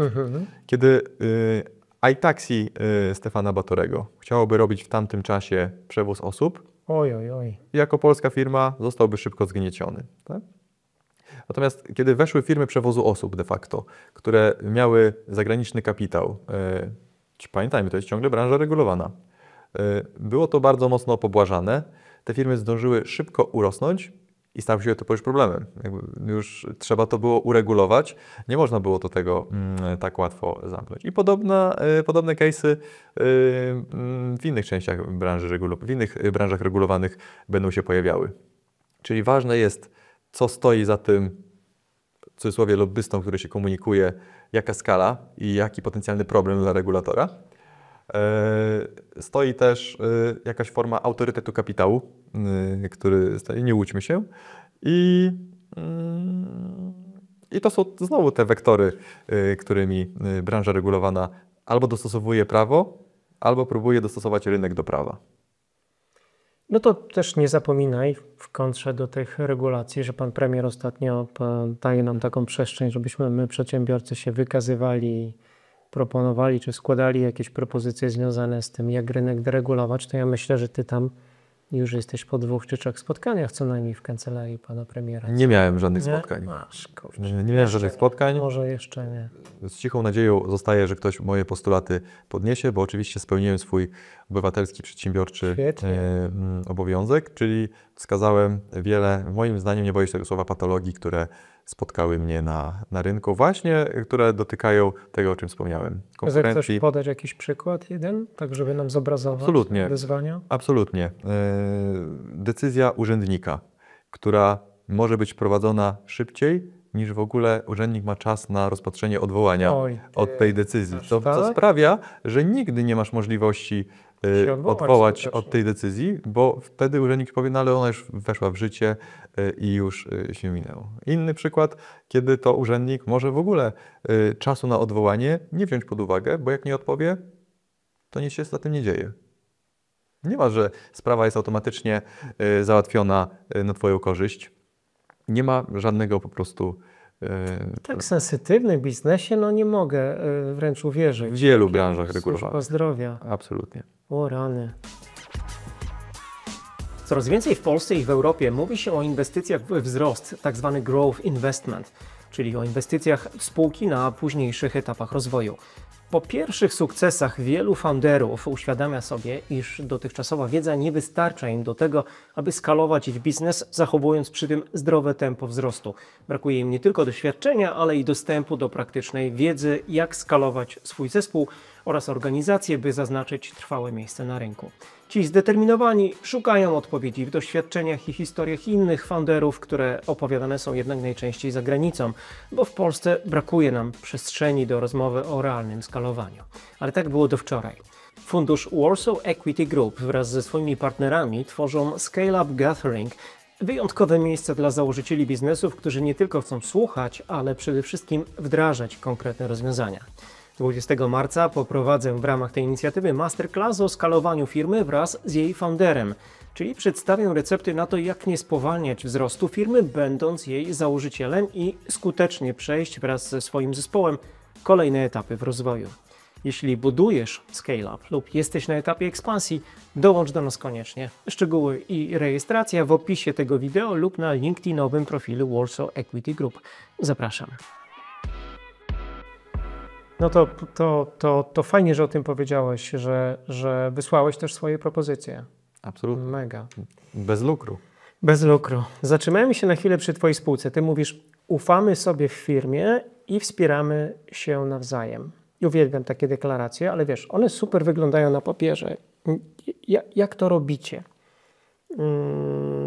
Kiedy iTaxi Stefana Batorego chciałoby robić w tamtym czasie przewóz osób, jako polska firma zostałby szybko zgnieciony. Tak? Natomiast kiedy weszły firmy przewozu osób de facto, które miały zagraniczny kapitał, pamiętajmy, to jest ciągle branża regulowana, było to bardzo mocno pobłażane. Te firmy zdążyły szybko urosnąć i stało się to już problemem. Już trzeba to było uregulować. Nie można było do tego tak łatwo zamknąć. I podobne case'y w innych częściach branży w innych branżach regulowanych będą się pojawiały. Czyli ważne jest, co stoi za tym, w cudzysłowie, lobbystą, który się komunikuje, jaka skala i jaki potencjalny problem dla regulatora. Stoi też jakaś forma autorytetu kapitału, który stoi, nie łudźmy się. I to są znowu te wektory, którymi branża regulowana albo dostosowuje prawo, albo próbuje dostosować rynek do prawa. No to też nie zapominaj w kontrze do tych regulacji, że pan premier ostatnio daje nam taką przestrzeń, żebyśmy my, przedsiębiorcy, się wykazywali, proponowali czy składali jakieś propozycje związane z tym, jak rynek deregulować. To ja myślę, że ty tam już jesteś po 2 czy 3 spotkaniach co najmniej w kancelarii pana premiera. Nie miałem żadnych spotkań. Nie miałem żadnych spotkań. Może jeszcze nie. Z cichą nadzieją zostaje, że ktoś moje postulaty podniesie, bo oczywiście spełniłem swój obywatelski, przedsiębiorczy obowiązek, czyli wskazałem wiele, moim zdaniem, nie boję się tego słowa, patologii, które spotkały mnie na rynku, właśnie które dotykają tego, o czym wspomniałem. Chcesz podać jakiś przykład jeden, tak żeby nam zobrazować wyzwania? Absolutnie. Decyzja urzędnika, która może być prowadzona szybciej, niż w ogóle urzędnik ma czas na rozpatrzenie odwołania od tej decyzji. To sprawia, że nigdy nie masz możliwości odwołać od tej decyzji, bo wtedy urzędnik powie, no ale ona już weszła w życie i już się minęło. Inny przykład, kiedy to urzędnik może w ogóle czasu na odwołanie nie wziąć pod uwagę, bo jak nie odpowie, to nic się z tym nie dzieje. Nie ma, że sprawa jest automatycznie załatwiona na twoją korzyść. Nie ma żadnego po prostu... W tak sensytywnym biznesie, no nie mogę wręcz uwierzyć. W wielu branżach regulowanych. Służba zdrowia. Absolutnie. O rany. Coraz więcej w Polsce i w Europie mówi się o inwestycjach w wzrost, tak zwany growth investment, czyli o inwestycjach w spółki na późniejszych etapach rozwoju. Po pierwszych sukcesach wielu founderów uświadamia sobie, iż dotychczasowa wiedza nie wystarcza im do tego, aby skalować ich biznes, zachowując przy tym zdrowe tempo wzrostu. Brakuje im nie tylko doświadczenia, ale i dostępu do praktycznej wiedzy, jak skalować swój zespół, oraz organizacje, by zaznaczyć trwałe miejsce na rynku. Ci zdeterminowani szukają odpowiedzi w doświadczeniach i historiach innych founderów, które opowiadane są jednak najczęściej za granicą, bo w Polsce brakuje nam przestrzeni do rozmowy o realnym skalowaniu. Ale tak było do wczoraj. Fundusz Warsaw Equity Group wraz ze swoimi partnerami tworzą Scale Up Gathering, wyjątkowe miejsce dla założycieli biznesów, którzy nie tylko chcą słuchać, ale przede wszystkim wdrażać konkretne rozwiązania. 20 marca poprowadzę w ramach tej inicjatywy masterclass o skalowaniu firmy wraz z jej founderem, czyli przedstawię recepty na to, jak nie spowalniać wzrostu firmy, będąc jej założycielem i skutecznie przejść wraz ze swoim zespołem kolejne etapy w rozwoju. Jeśli budujesz scale-up lub jesteś na etapie ekspansji, dołącz do nas koniecznie. Szczegóły i rejestracja w opisie tego wideo lub na LinkedInowym profilu Warsaw Equity Group. Zapraszam. No to fajnie, że o tym powiedziałeś, że wysłałeś też swoje propozycje. Absolutnie. Mega. Bez lukru. Bez lukru. Zatrzymajmy się na chwilę przy Twojej spółce. Ty mówisz, ufamy sobie w firmie i wspieramy się nawzajem. I uwielbiam takie deklaracje, ale wiesz, one super wyglądają na papierze. Jak to robicie?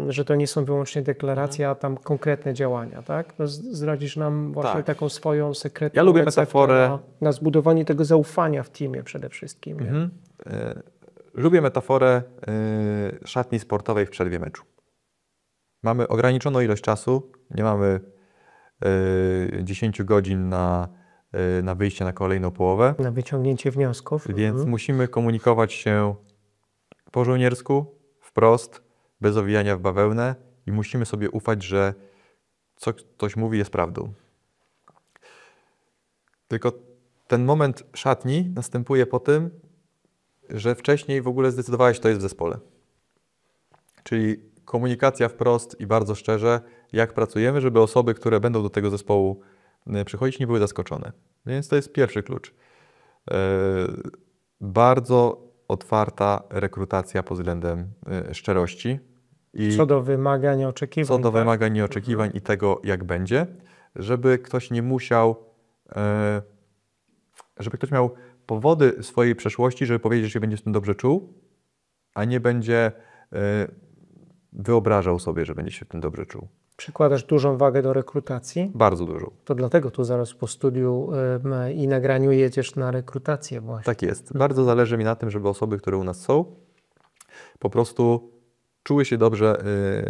Że to nie są wyłącznie deklaracje, a tam konkretne działania, tak? No, zdradzisz nam właśnie taką swoją sekretną Ja lubię receptę metaforę na zbudowanie tego zaufania w teamie przede wszystkim. Lubię metaforę szatni sportowej w przerwie meczu. Mamy ograniczoną ilość czasu, nie mamy 10 godzin na wyjście na kolejną połowę. Na wyciągnięcie wniosków. Więc musimy komunikować się po żołniersku, wprost, bez owijania w bawełnę i musimy sobie ufać, że co ktoś mówi jest prawdą. Tylko ten moment szatni następuje po tym, że wcześniej w ogóle zdecydowałeś, kto jest w zespole. Czyli komunikacja wprost i bardzo szczerze, jak pracujemy, żeby osoby, które będą do tego zespołu przychodzić, nie były zaskoczone. Więc to jest pierwszy klucz. Bardzo otwarta rekrutacja pod względem szczerości. Co do wymagań i oczekiwań. Co do wymagań i oczekiwań i tego, jak będzie, żeby ktoś nie musiał, żeby ktoś miał powody swojej przeszłości, żeby powiedzieć, że się będzie z tym dobrze czuł, a nie będzie wyobrażał sobie, że będzie się w tym dobrze czuł. Przykładasz dużą wagę do rekrutacji? Bardzo dużą. To dlatego tu zaraz po studiu i nagraniu jedziesz na rekrutację właśnie. Tak jest. Bardzo zależy mi na tym, żeby osoby, które u nas są, po prostu czuły się dobrze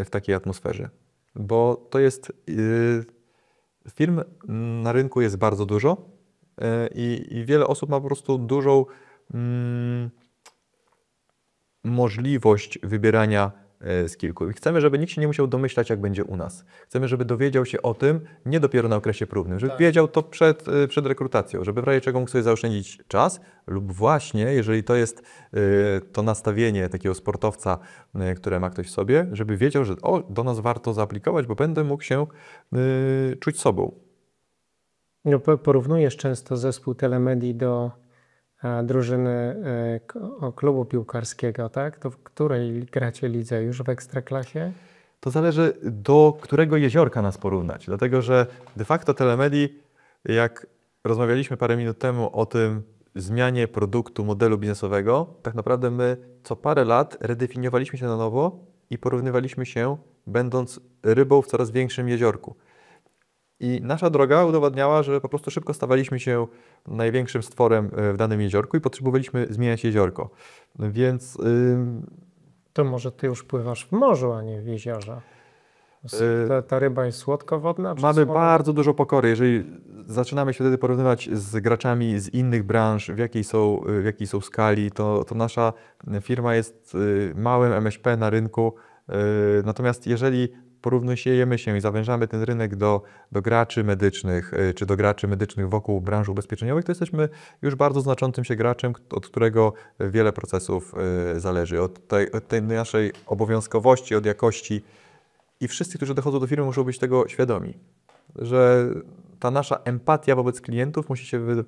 w takiej atmosferze. Bo to jest... Firm na rynku jest bardzo dużo i wiele osób ma po prostu dużą możliwość wybierania z kilku. I chcemy, żeby nikt się nie musiał domyślać, jak będzie u nas. Chcemy, żeby dowiedział się o tym nie dopiero na okresie próbnym, żeby wiedział to przed rekrutacją, żeby w razie czego mógł sobie zaoszczędzić czas lub właśnie, jeżeli to jest to nastawienie takiego sportowca, które ma ktoś w sobie, żeby wiedział, że do nas warto zaaplikować, bo będę mógł się czuć sobą. No, porównujesz często zespół Telemedii do drużyny klubu piłkarskiego, tak? To w której gracie lidze? Już w Ekstraklasie? To zależy, do którego jeziorka nas porównać. Dlatego, że de facto Telemedii, jak rozmawialiśmy parę minut temu o tym zmianie produktu, modelu biznesowego, tak naprawdę my co parę lat redefiniowaliśmy się na nowo i porównywaliśmy się, będąc rybą w coraz większym jeziorku. I nasza droga udowadniała, że po prostu szybko stawaliśmy się największym stworem w danym jeziorku i potrzebowaliśmy zmieniać jeziorko. Więc... To może ty już pływasz w morzu, a nie w jeziorze. Ta ryba jest słodkowodna? Mamy bardzo dużo pokory. Jeżeli zaczynamy się wtedy porównywać z graczami z innych branż, w jakiej są skali, to nasza firma jest małym MŚP na rynku. Natomiast jeżeli porównujemy się i zawężamy ten rynek do graczy medycznych, czy do graczy medycznych wokół branż ubezpieczeniowych, to jesteśmy już bardzo znaczącym się graczem, od którego wiele procesów zależy. Od tej naszej obowiązkowości, od jakości. I wszyscy, którzy dochodzą do firmy, muszą być tego świadomi, że ta nasza empatia wobec klientów musi się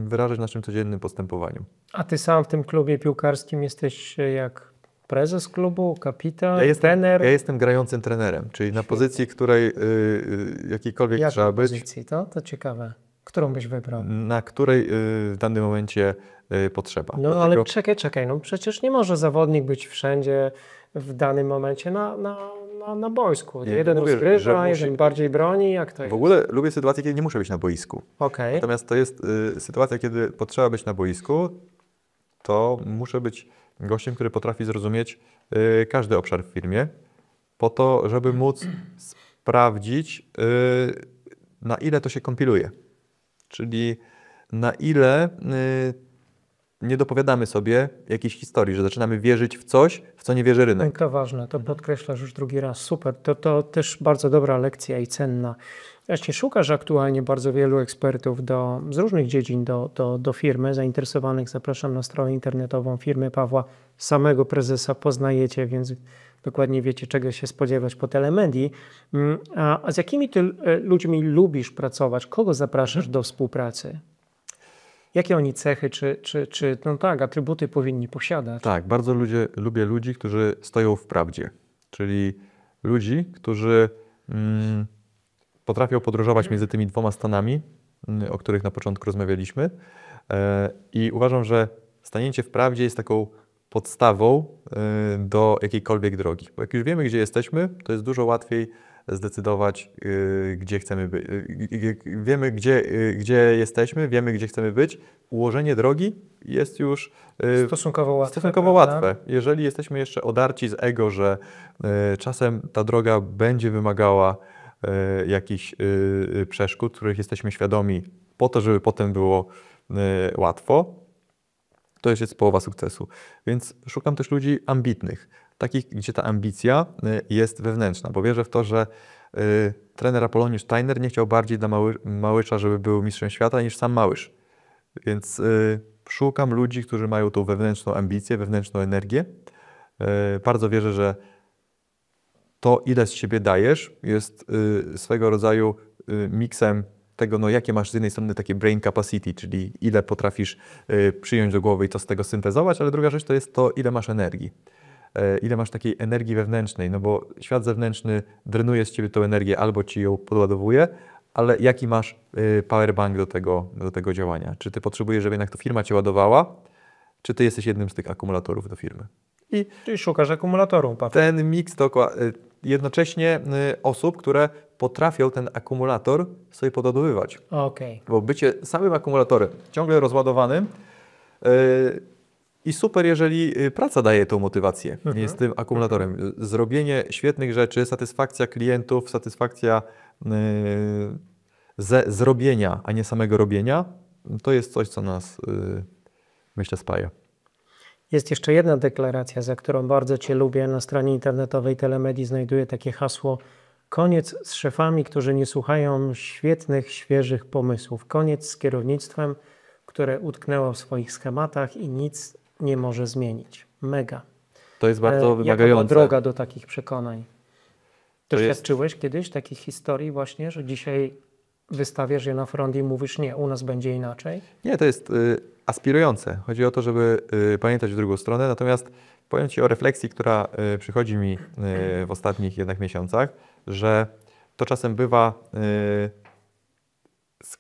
wyrażać w naszym codziennym postępowaniu. A ty sam w tym klubie piłkarskim jesteś jak prezes klubu, kapitan, trener? Ja jestem grającym trenerem, czyli na pozycji, której jakiejkolwiek trzeba być. Pozycji? To ciekawe. Którą byś wybrał? na której w danym momencie potrzeba. No Dlatego ale czekaj, no przecież nie może zawodnik być wszędzie w danym momencie na boisku. Nie, Jeden mówię, rozgrywa, że musi- jeden bardziej broni, jak to jest? w ogóle lubię sytuację, kiedy nie muszę być na boisku. Okej. Natomiast to jest sytuacja, kiedy potrzeba być na boisku, to muszę być gościem, który potrafi zrozumieć każdy obszar w firmie, po to, żeby móc sprawdzić, na ile to się kompiluje. Czyli na ile nie dopowiadamy sobie jakiejś historii, że zaczynamy wierzyć w coś, w co nie wierzy rynek. To ważne, to podkreślasz już drugi raz. Super, to też bardzo dobra lekcja i cenna. Właśnie szukasz aktualnie bardzo wielu ekspertów z różnych dziedzin do firmy zainteresowanych. Zapraszam na stronę internetową firmy Pawła. Samego prezesa poznajecie, więc dokładnie wiecie, czego się spodziewać po Telemedii. A z jakimi ty ludźmi lubisz pracować? Kogo zapraszasz do współpracy? Jakie oni cechy czy no tak, atrybuty powinni posiadać? Tak, bardzo lubię ludzi, którzy stoją w prawdzie, czyli ludzi, którzy potrafią podróżować między tymi dwoma stanami, o których na początku rozmawialiśmy. I uważam, że stanięcie w prawdzie jest taką podstawą do jakiejkolwiek drogi. Bo jak już wiemy, gdzie jesteśmy, to jest dużo łatwiej zdecydować, gdzie chcemy być. Wiemy, gdzie jesteśmy, wiemy, gdzie chcemy być. Ułożenie drogi jest już Stosunkowo łatwe. Jeżeli jesteśmy jeszcze odarci z ego, że czasem ta droga będzie wymagała jakichś przeszkód, których jesteśmy świadomi po to, żeby potem było łatwo, to już jest połowa sukcesu. Więc szukam też ludzi ambitnych, takich, gdzie ta ambicja jest wewnętrzna, bo wierzę w to, że trener Apoloniusz Steiner nie chciał bardziej dla Małysza, żeby był mistrzem świata, niż sam Małysz. Więc szukam ludzi, którzy mają tą wewnętrzną ambicję, wewnętrzną energię. Bardzo wierzę, że to, ile z siebie dajesz, jest swego rodzaju miksem tego, no jakie masz z jednej strony takie brain capacity, czyli ile potrafisz przyjąć do głowy i to z tego syntezować, ale druga rzecz to jest to, ile masz energii. Ile masz takiej energii wewnętrznej, no bo świat zewnętrzny drenuje z ciebie tą energię albo ci ją podładowuje, ale jaki masz powerbank do tego działania? Czy ty potrzebujesz, żeby jednak to firma cię ładowała, czy ty jesteś jednym z tych akumulatorów do firmy? Czyli szukasz akumulatorów, Paweł. Ten miks to jednocześnie osób, które potrafią ten akumulator sobie podładowywać. Okej. Bo bycie samym akumulatorem, ciągle rozładowanym i super, jeżeli praca daje tą motywację, jest tym akumulatorem. Zrobienie świetnych rzeczy, satysfakcja klientów, satysfakcja ze zrobienia, a nie samego robienia, to jest coś, co nas, myślę, spaja. Jest jeszcze jedna deklaracja, za którą bardzo Cię lubię. Na stronie internetowej Telemedii znajduję takie hasło: koniec z szefami, którzy nie słuchają świetnych, świeżych pomysłów. Koniec z kierownictwem, które utknęło w swoich schematach i nic nie może zmienić. Mega. To jest bardzo Jaka wymagające. była droga do takich przekonań? To jest- Doświadczyłeś kiedyś takich historii właśnie, że dzisiaj wystawiasz je na front i mówisz: nie, u nas będzie inaczej? Nie, to jest aspirujące. Chodzi o to, żeby pamiętać w drugą stronę. Natomiast powiem Ci o refleksji, która przychodzi mi w ostatnich jednak miesiącach, że to czasem bywa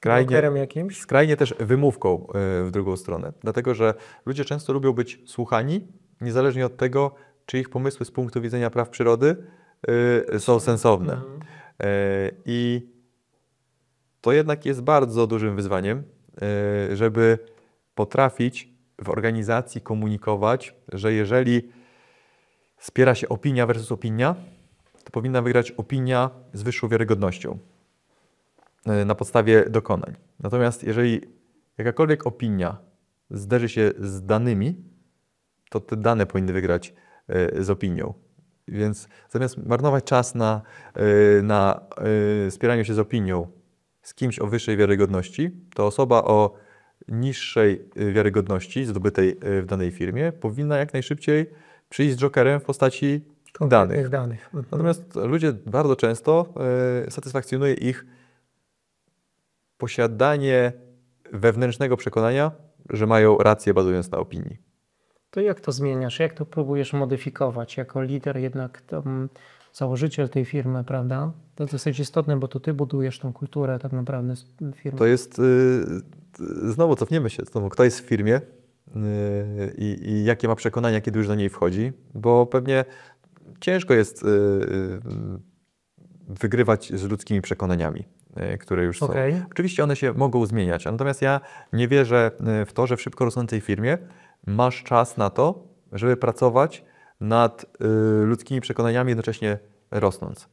Blokerem jakimś? skrajnie też wymówką w drugą stronę. Dlatego, że ludzie często lubią być słuchani, niezależnie od tego, czy ich pomysły z punktu widzenia praw przyrody są sensowne. I to jednak jest bardzo dużym wyzwaniem, żeby potrafić w organizacji komunikować, że jeżeli spiera się opinia versus opinia, to powinna wygrać opinia z wyższą wiarygodnością na podstawie dokonań. Natomiast jeżeli jakakolwiek opinia zderzy się z danymi, to te dane powinny wygrać z opinią. Więc zamiast marnować czas na spieraniu się z opinią z kimś o wyższej wiarygodności, to osoba o niższej wiarygodności zdobytej w danej firmie powinna jak najszybciej przyjść z jokerem w postaci danych. Natomiast ludzie bardzo często satysfakcjonuje ich posiadanie wewnętrznego przekonania, że mają rację bazując na opinii. To jak to zmieniasz? Jak to próbujesz modyfikować? Jako lider jednak założyciel tej firmy, prawda? To dosyć istotne, bo to ty budujesz tą kulturę tak naprawdę firmy. To jest, znowu cofniemy się, kto jest w firmie i jakie ma przekonania, kiedy już do niej wchodzi, bo pewnie ciężko jest wygrywać z ludzkimi przekonaniami, które już są. Oczywiście one się mogą zmieniać, natomiast ja nie wierzę w to, że w szybko rosnącej firmie masz czas na to, żeby pracować nad ludzkimi przekonaniami, jednocześnie rosnąc.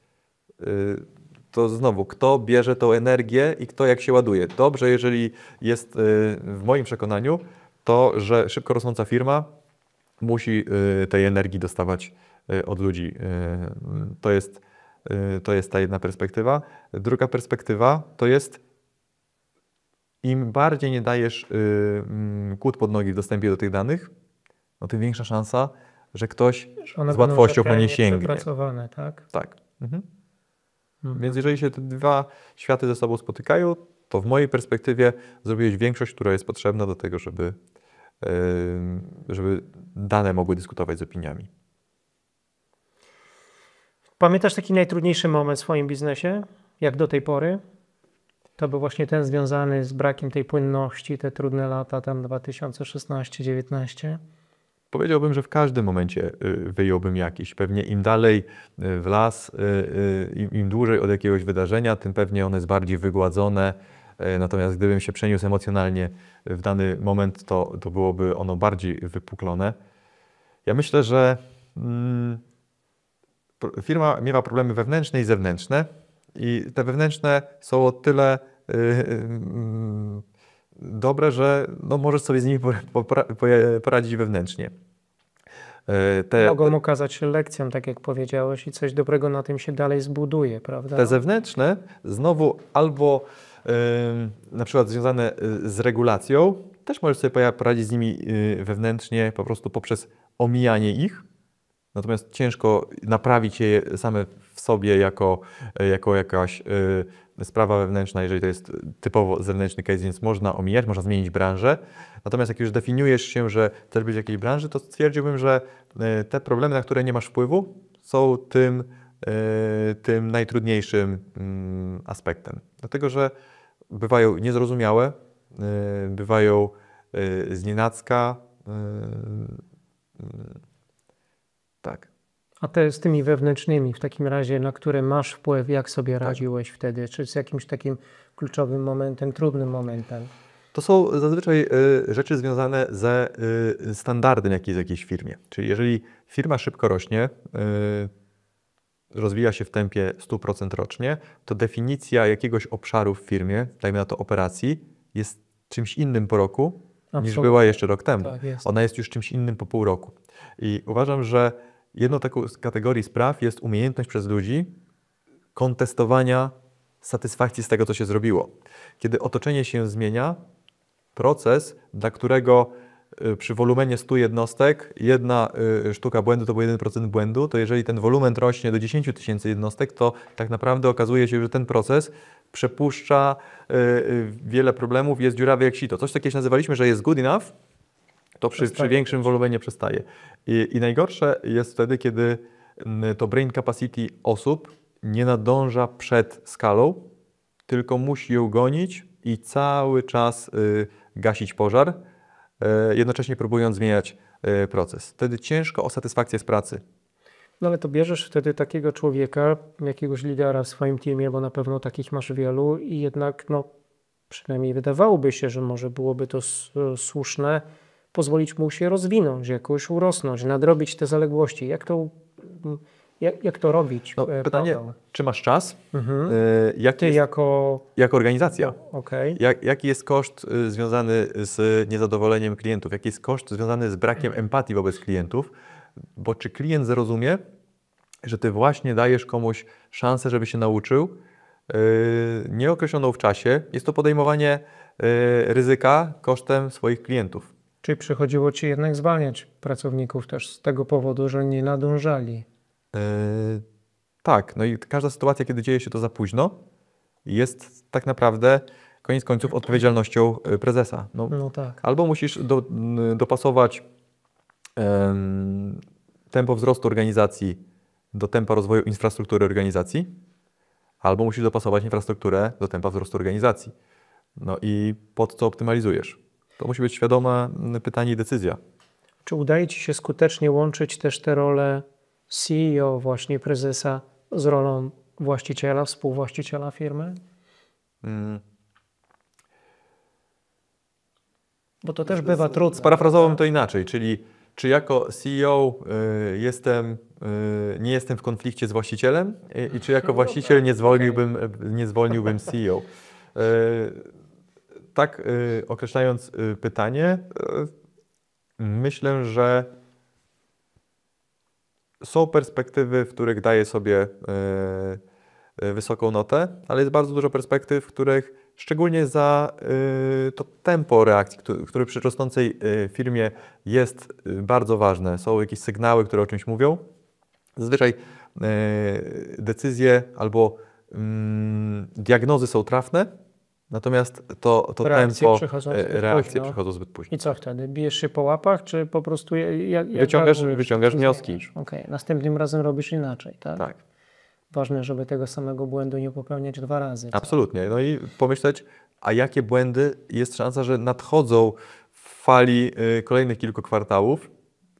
To znowu, kto bierze tą energię i kto jak się ładuje. Dobrze, jeżeli jest w moim przekonaniu to, że szybko rosnąca firma musi tej energii dostawać od ludzi. To jest ta jedna perspektywa. Druga perspektywa to jest, im bardziej nie dajesz kłód pod nogi w dostępie do tych danych, no tym większa szansa, że ktoś z łatwością po nie sięgnie. Tak? Tak. Więc jeżeli się te dwa światy ze sobą spotykają, to w mojej perspektywie zrobiłeś większość, która jest potrzebna do tego, żeby dane mogły dyskutować z opiniami. Pamiętasz taki najtrudniejszy moment w swoim biznesie, jak do tej pory? To był właśnie ten związany z brakiem tej płynności, te trudne lata, tam 2016-19? Powiedziałbym, że w każdym momencie wyjąłbym jakiś. Pewnie im dalej w las, im dłużej od jakiegoś wydarzenia, tym pewnie one jest bardziej wygładzone. Natomiast gdybym się przeniósł emocjonalnie w dany moment, to byłoby ono bardziej wypuklone. Ja myślę, że firma miewa problemy wewnętrzne i zewnętrzne. I te wewnętrzne są o tyle dobre, że no, możesz sobie z nimi poradzić wewnętrznie. Mogą okazać się lekcją, tak jak powiedziałeś, i coś dobrego na tym się dalej zbuduje, prawda? Te zewnętrzne znowu albo na przykład związane z regulacją, też możesz sobie poradzić z nimi wewnętrznie po prostu poprzez omijanie ich. Natomiast ciężko naprawić je same w sobie jako jakaś sprawa wewnętrzna, jeżeli to jest typowo zewnętrzny case, więc można omijać, można zmienić branżę. Natomiast jak już definiujesz się, że chcesz być w jakiejś branży, to stwierdziłbym, że te problemy, na które nie masz wpływu, są tym najtrudniejszym aspektem. Dlatego, że bywają niezrozumiałe, bywają znienacka. Tak. A te z tymi wewnętrznymi, w takim razie, na które masz wpływ, jak sobie radziłeś wtedy? Czy z jakimś takim kluczowym momentem, trudnym momentem? To są zazwyczaj rzeczy związane ze standardem, jaki jest w jakiejś firmie. Czyli jeżeli firma szybko rośnie, rozwija się w tempie 100% rocznie, to definicja jakiegoś obszaru w firmie, dajmy na to operacji, jest czymś innym po roku, niż była jeszcze rok temu. Tak jest. Ona jest już czymś innym po pół roku. I uważam, że jedną taką z kategorii spraw jest umiejętność przez ludzi kontestowania satysfakcji z tego, co się zrobiło. Kiedy otoczenie się zmienia, proces, dla którego przy wolumenie 100 jednostek jedna sztuka błędu to był 1% błędu, to jeżeli ten wolumen rośnie do 10 000 jednostek, to tak naprawdę okazuje się, że ten proces przepuszcza wiele problemów, jest dziurawy jak sito. Coś takiego nazywaliśmy, że jest good enough, to przy większym wolumenie przestaje. I najgorsze jest wtedy, kiedy to brain capacity osób nie nadąża przed skalą, tylko musi ją gonić i cały czas gasić pożar, jednocześnie próbując zmieniać proces. Wtedy ciężko o satysfakcję z pracy. No ale to bierzesz wtedy takiego człowieka, jakiegoś lidera w swoim teamie, bo na pewno takich masz wielu i jednak no, przynajmniej wydawałoby się, że może byłoby to słuszne, pozwolić mu się rozwinąć, jakoś urosnąć, nadrobić te zaległości. Jak to robić? No, pytanie, czy masz czas? Ty jako organizacja. Okay. Jaki jest koszt związany z niezadowoleniem klientów? Jaki jest koszt związany z brakiem empatii wobec klientów? Bo czy klient zrozumie, że ty właśnie dajesz komuś szansę, żeby się nauczył, nieokreśloną w czasie, jest to podejmowanie ryzyka kosztem swoich klientów. Czyli przychodziło ci jednak zwalniać pracowników też z tego powodu, że nie nadążali. Tak, no i każda sytuacja, kiedy dzieje się to za późno, jest tak naprawdę koniec końców odpowiedzialnością prezesa. No tak. Albo musisz dopasować tempo wzrostu organizacji do tempa rozwoju infrastruktury organizacji, albo musisz dopasować infrastrukturę do tempa wzrostu organizacji. No i pod co optymalizujesz? To musi być świadome pytanie i decyzja. Czy udaje Ci się skutecznie łączyć też tę rolę CEO, właśnie prezesa, z rolą właściciela, współwłaściciela firmy? Bo to też bywa trudne. Sparafrazowałem to inaczej, czyli czy jako CEO nie jestem w konflikcie z właścicielem i czy jako właściciel nie zwolniłbym CEO. Tak określając pytanie, myślę, że są perspektywy, w których daję sobie wysoką notę, ale jest bardzo dużo perspektyw, w których szczególnie za to tempo reakcji, które przy rosnącej firmie jest bardzo ważne. Są jakieś sygnały, które o czymś mówią. Zazwyczaj decyzje albo diagnozy są trafne, natomiast to reakcje tempo reakcje przychodzą zbyt późno. I co wtedy? Bijesz się po łapach, czy po prostu Wyciągasz wnioski. Okej. Następnym razem robisz inaczej, tak? Tak. Ważne, żeby tego samego błędu nie popełniać 2 razy. Absolutnie. No i pomyśleć, a jakie błędy jest szansa, że nadchodzą w fali kolejnych kilku kwartałów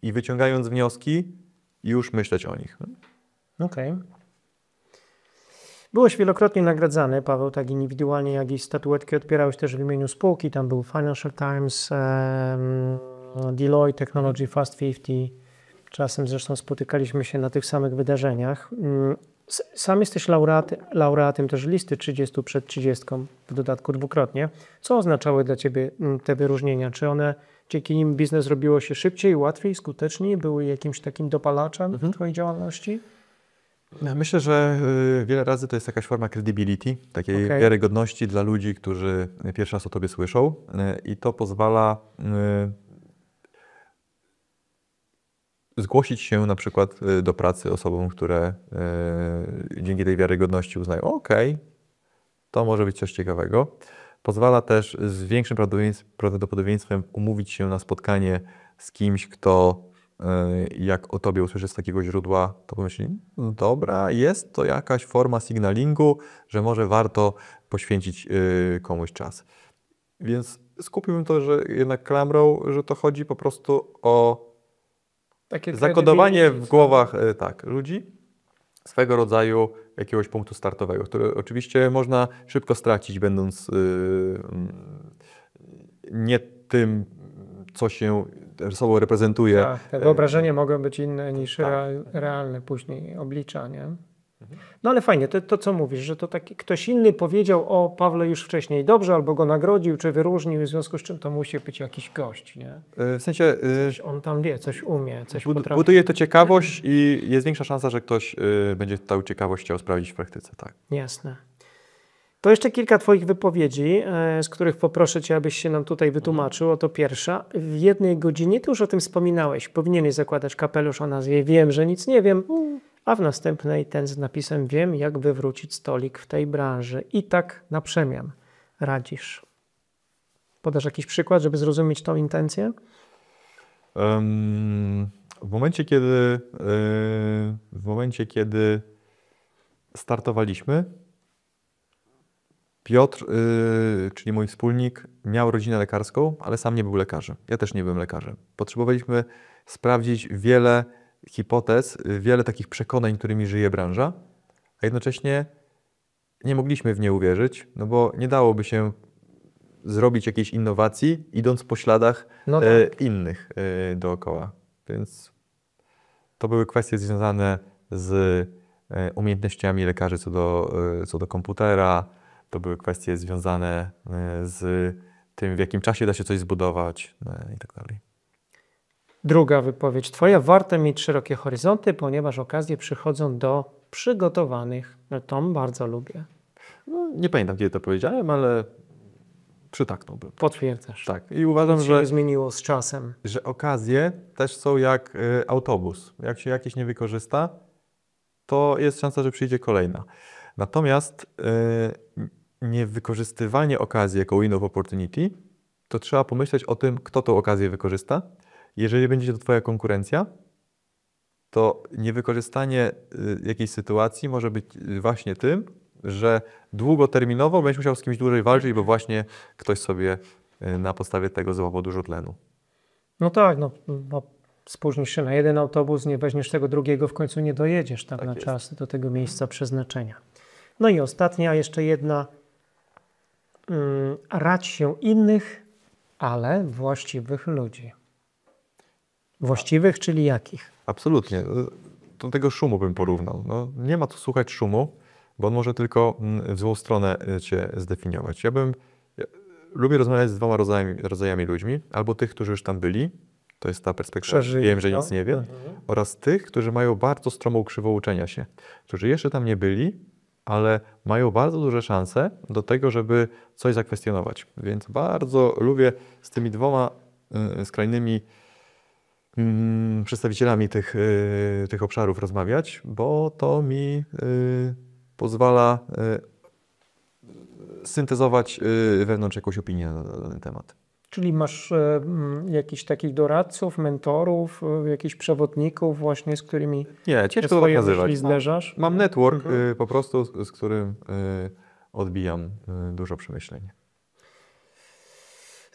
i wyciągając wnioski, już myśleć o nich. Okej. Byłeś wielokrotnie nagradzany, Paweł, tak indywidualnie, jak i statuetki odpierałeś też w imieniu spółki. Tam był Financial Times, Deloitte, Technology Fast 50. Czasem zresztą spotykaliśmy się na tych samych wydarzeniach. Sam jesteś laureatem też listy 30 przed 30, w dodatku dwukrotnie. Co oznaczały dla Ciebie te wyróżnienia? Czy one dzięki nim biznes robiło się szybciej, łatwiej, skuteczniej? Były jakimś takim dopalaczem w Twojej działalności? Myślę, że wiele razy to jest jakaś forma credibility, takiej wiarygodności dla ludzi, którzy pierwszy raz o Tobie słyszą i to pozwala zgłosić się na przykład do pracy osobom, które dzięki tej wiarygodności uznają, okej, to może być coś ciekawego. Pozwala też z większym prawdopodobieństwem umówić się na spotkanie z kimś, kto jak o Tobie usłyszy z takiego źródła, to pomyśli, no dobra, jest to jakaś forma signalingu, że może warto poświęcić komuś czas. Więc skupiłbym to, że jednak klamrą, że to chodzi po prostu o takie zakodowanie w głowach ludzi swego rodzaju jakiegoś punktu startowego, który oczywiście można szybko stracić, będąc nie tym, co się sobą reprezentuje. Tak, te wyobrażenia mogą być inne niż realne później oblicza, nie? No ale fajnie, to co mówisz, że to taki ktoś inny powiedział o Pawle już wcześniej dobrze, albo go nagrodził, czy wyróżnił, w związku z czym to musi być jakiś gość, nie? W sensie... Coś on tam wie, coś umie, coś potrafi. Buduje to ciekawość i jest większa szansa, że ktoś będzie tę ciekawość chciał sprawdzić w praktyce, tak. Jasne. To jeszcze kilka Twoich wypowiedzi, z których poproszę Cię, abyś się nam tutaj wytłumaczył. Oto pierwsza. W 1 godzinie, Ty już o tym wspominałeś, powinieneś zakładać kapelusz o nazwie Wiem, że nic nie wiem, a w następnej ten z napisem Wiem, jak wywrócić stolik w tej branży. I tak na przemian radzisz. Podasz jakiś przykład, żeby zrozumieć tą intencję? W momencie, kiedy startowaliśmy, Piotr, czyli mój wspólnik, miał rodzinę lekarską, ale sam nie był lekarzem. Ja też nie byłem lekarzem. Potrzebowaliśmy sprawdzić wiele hipotez, wiele takich przekonań, którymi żyje branża, a jednocześnie nie mogliśmy w nie uwierzyć, no bo nie dałoby się zrobić jakiejś innowacji, idąc po śladach innych dookoła. Więc to były kwestie związane z umiejętnościami lekarzy co do komputera, to były kwestie związane z tym, w jakim czasie da się coś zbudować i tak dalej. Druga wypowiedź Twoja. Warto mieć szerokie horyzonty, ponieważ okazje przychodzą do przygotowanych. No, to bardzo lubię. No, nie pamiętam, kiedy to powiedziałem, ale przytaknąłbym. Potwierdzasz. Tak. I uważam, Nic że się zmieniło z czasem. Że okazje też są jak autobus. Jak się jakieś nie wykorzysta, to jest szansa, że przyjdzie kolejna. Natomiast niewykorzystywanie okazji jako window opportunity, to trzeba pomyśleć o tym, kto tą okazję wykorzysta. Jeżeli będzie to Twoja konkurencja, to niewykorzystanie jakiejś sytuacji może być właśnie tym, że długoterminowo będziesz musiał z kimś dłużej walczyć, bo właśnie ktoś sobie na podstawie tego złapał dużo tlenu. No tak, no spóźnisz się na jeden autobus, nie weźmiesz tego drugiego, w końcu nie dojedziesz tak na czas do tego miejsca przeznaczenia. No i ostatnia, jeszcze jedna. Radź się innych, ale właściwych ludzi. Właściwych, czyli jakich? Absolutnie. Do tego szumu bym porównał. No, nie ma tu słuchać szumu, bo on może tylko w złą stronę cię zdefiniować. Ja lubię rozmawiać z dwoma rodzajami ludźmi, albo tych, którzy już tam byli, to jest ta perspektywa, wiem, że nic nie wiem, oraz tych, którzy mają bardzo stromą krzywą uczenia się, którzy jeszcze tam nie byli, ale mają bardzo duże szanse do tego, żeby coś zakwestionować. Więc bardzo lubię z tymi dwoma skrajnymi przedstawicielami tych obszarów rozmawiać, bo to mi pozwala syntezować wewnątrz jakąś opinię na dany temat. Czyli masz jakichś takich doradców, mentorów, jakichś przewodników właśnie, z którymi ciężko to nazywać. Zderzasz? Mam network po prostu, z którym odbijam dużo przemyśleń.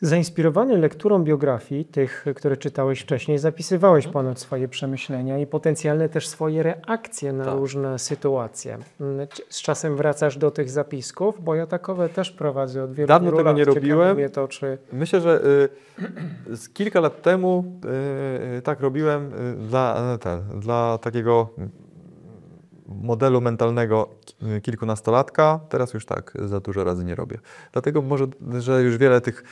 Zainspirowany lekturą biografii tych, które czytałeś wcześniej, zapisywałeś ponoć swoje przemyślenia i potencjalne też swoje reakcje na różne sytuacje. Z czasem wracasz do tych zapisków, bo ja takowe też prowadzę od wielu lat. Dawno tego nie robiłem. Myślę, że z kilka lat temu tak robiłem dla takiego modelu mentalnego kilkunastolatka, teraz już tak za dużo razy nie robię. Dlatego może, że już wiele tych,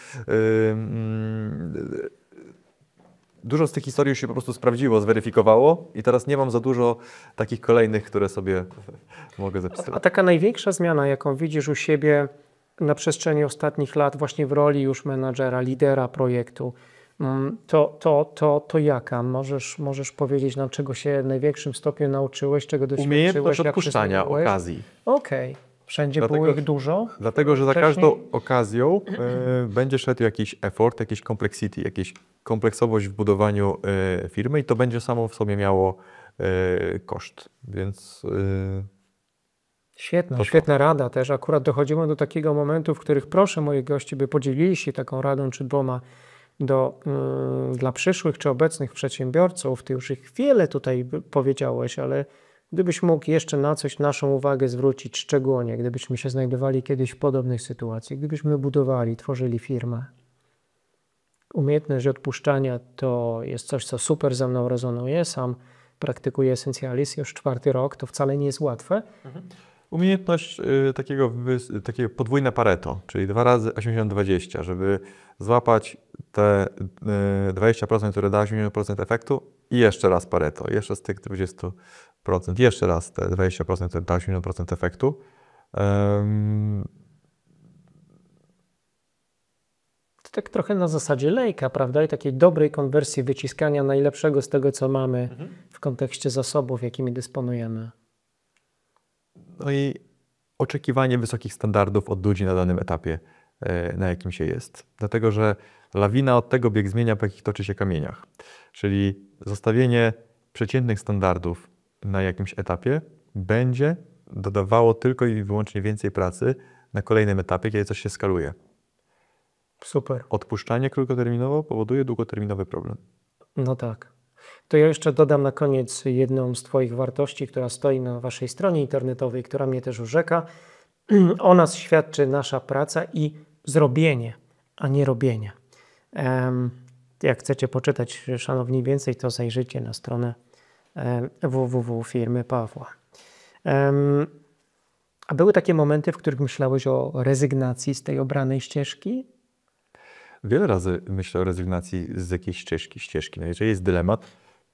dużo z tych historii już się po prostu sprawdziło, zweryfikowało i teraz nie mam za dużo takich kolejnych, które sobie mogę zapisywać. A taka największa zmiana, jaką widzisz u siebie na przestrzeni ostatnich lat właśnie w roli już menadżera, lidera projektu, to jaka? Możesz powiedzieć nam, czego się w największym stopniu nauczyłeś, czego doświadczyłeś? Umiejętność odpuszczania okazji. Okej. Wszędzie było ich dużo? Dlatego, że za każdą okazją będzie szedł jakiś effort, jakieś complexity, jakieś kompleksowość w budowaniu firmy i to będzie samo w sobie miało koszt. Więc Świetna rada też. Akurat dochodzimy do takiego momentu, w których proszę moich gości, by podzielili się taką radą czy dwoma dla przyszłych czy obecnych przedsiębiorców. Ty już ich wiele tutaj powiedziałeś, ale gdybyś mógł jeszcze na coś naszą uwagę zwrócić szczególnie, gdybyśmy się znajdowali kiedyś w podobnych sytuacjach, gdybyśmy budowali, tworzyli firmę. Umiejętność odpuszczania to jest coś, co super ze mną rezonuje. Sam praktykuję Essentialis już 4. rok, to wcale nie jest łatwe. Umiejętność takiego podwójne Pareto, czyli 2 razy 80-20, żeby złapać te 20%, które da 80% efektu i jeszcze raz Pareto, jeszcze z tych 20%, jeszcze raz te 20%, które da 80% efektu. To tak trochę na zasadzie lejka, prawda? I takiej dobrej konwersji, wyciskania najlepszego z tego, co mamy w kontekście zasobów, jakimi dysponujemy. No i oczekiwanie wysokich standardów od ludzi na danym etapie, na jakim się jest. Dlatego, że lawina od tego bieg zmienia, po jakich toczy się kamieniach. Czyli zostawienie przeciętnych standardów na jakimś etapie będzie dodawało tylko i wyłącznie więcej pracy na kolejnym etapie, kiedy coś się skaluje. Super. Odpuszczanie krótkoterminowo powoduje długoterminowy problem. No tak. To ja jeszcze dodam na koniec jedną z Twoich wartości, która stoi na Waszej stronie internetowej, która mnie też urzeka. O nas świadczy nasza praca i zrobienie, a nie robienie. Jak chcecie poczytać, szanowni, więcej, to zajrzyjcie na stronę www firmy Pawła. A były takie momenty, w których myślałeś o rezygnacji z tej obranej ścieżki? Wiele razy myślę o rezygnacji z jakiejś ścieżki. No jeżeli jest dylemat,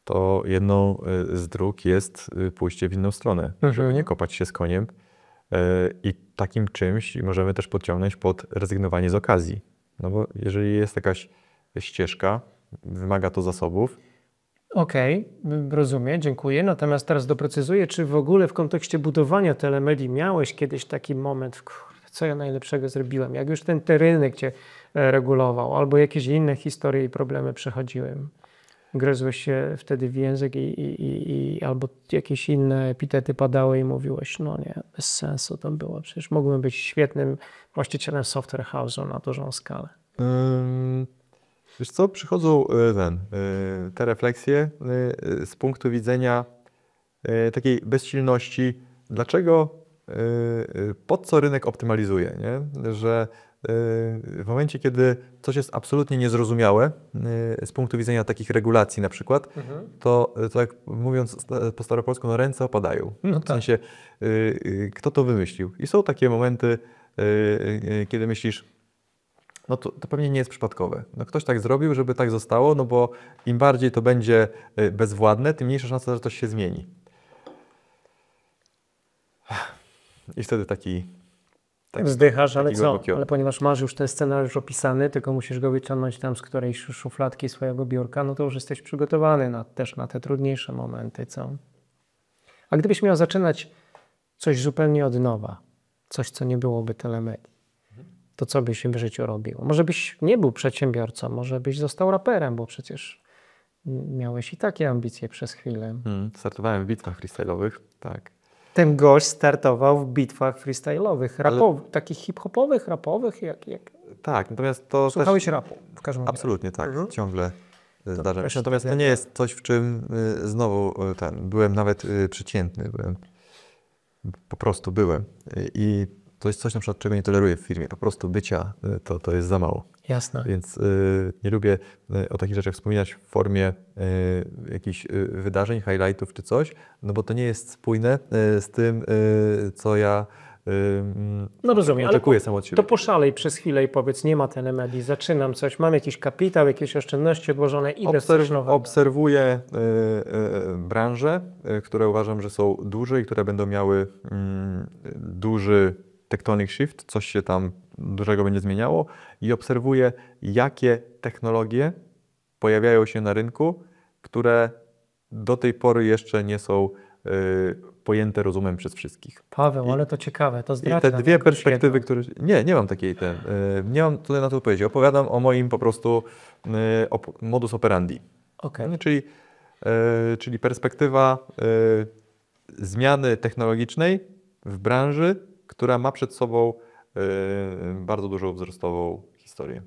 to jedną z dróg jest pójście w inną stronę, żeby nie kopać się z koniem. I takim czymś możemy też podciągnąć pod rezygnowanie z okazji. No bo jeżeli jest jakaś ścieżka, wymaga to zasobów. Okej, rozumiem, dziękuję. Natomiast teraz doprecyzuję, czy w ogóle w kontekście budowania telemedii miałeś kiedyś taki moment, co ja najlepszego zrobiłem, jak już ten rynek Cię regulował, albo jakieś inne historie i problemy przechodziłem? Gryzłeś się wtedy w język albo jakieś inne epitety padały i mówiłeś, no nie, bez sensu to było. Przecież mógłbym być świetnym właścicielem software house'u na dużą skalę. Wiesz co, przychodzą te refleksje z punktu widzenia takiej bezsilności. Dlaczego, pod co rynek optymalizuje, nie? Że w momencie, kiedy coś jest absolutnie niezrozumiałe z punktu widzenia takich regulacji na przykład, to jak mówiąc po staropolsku, no ręce opadają. No w sensie, kto to wymyślił? I są takie momenty, kiedy myślisz, no to pewnie nie jest przypadkowe. No ktoś tak zrobił, żeby tak zostało, no bo im bardziej to będzie bezwładne, tym mniejsza szansa, że coś się zmieni. I wtedy Wzdychasz, ale co? głęboki Ale ponieważ masz już ten scenariusz opisany, tylko musisz go wyciągnąć tam z którejś szufladki swojego biurka, no to już jesteś przygotowany też na te trudniejsze momenty, co? A gdybyś miał zaczynać coś zupełnie od nowa, coś, co nie byłoby telemedii, to co byś w życiu robił? Może byś nie był przedsiębiorcą, może byś został raperem, bo przecież miałeś i takie ambicje przez chwilę. Startowałem w bitwach freestyle'owych, tak. Ten gość startował w bitwach freestyle'owych, takich hip-hopowych, rapowych, jak... Tak, natomiast to Słuchałeś też... rapu w każdym razie. Absolutnie tak, ciągle zdarza mi się. proszę, Natomiast to nie jest coś, w czym znowu byłem nawet przeciętny, po prostu byłem. I to jest coś na przykład, czego nie toleruję w firmie. Po prostu bycia to jest za mało. Jasne. Więc nie lubię o takich rzeczach wspominać w formie jakichś wydarzeń, highlightów czy coś, no bo to nie jest spójne z tym, co ja No rozumiem, oczekuję sam od siebie. To poszalej przez chwilę i powiedz, nie ma telemedii, zaczynam coś, mam jakiś kapitał, jakieś oszczędności odłożone, idę coś nowego. Obserwuję branże, które uważam, że są duże i które będą miały duży tectonic shift, coś się tam dużego będzie zmieniało i obserwuję, jakie technologie pojawiają się na rynku, które do tej pory jeszcze nie są pojęte rozumem przez wszystkich. Paweł, ale to ciekawe, to zdradź I te nam dwie jakoś perspektywy, jedno. które... Nie mam takiej, nie mam tyle na to odpowiedzi. Opowiadam o moim po prostu modus operandi. Okej. Czyli perspektywa zmiany technologicznej w branży, która ma przed sobą bardzo dużą wzrostową historię.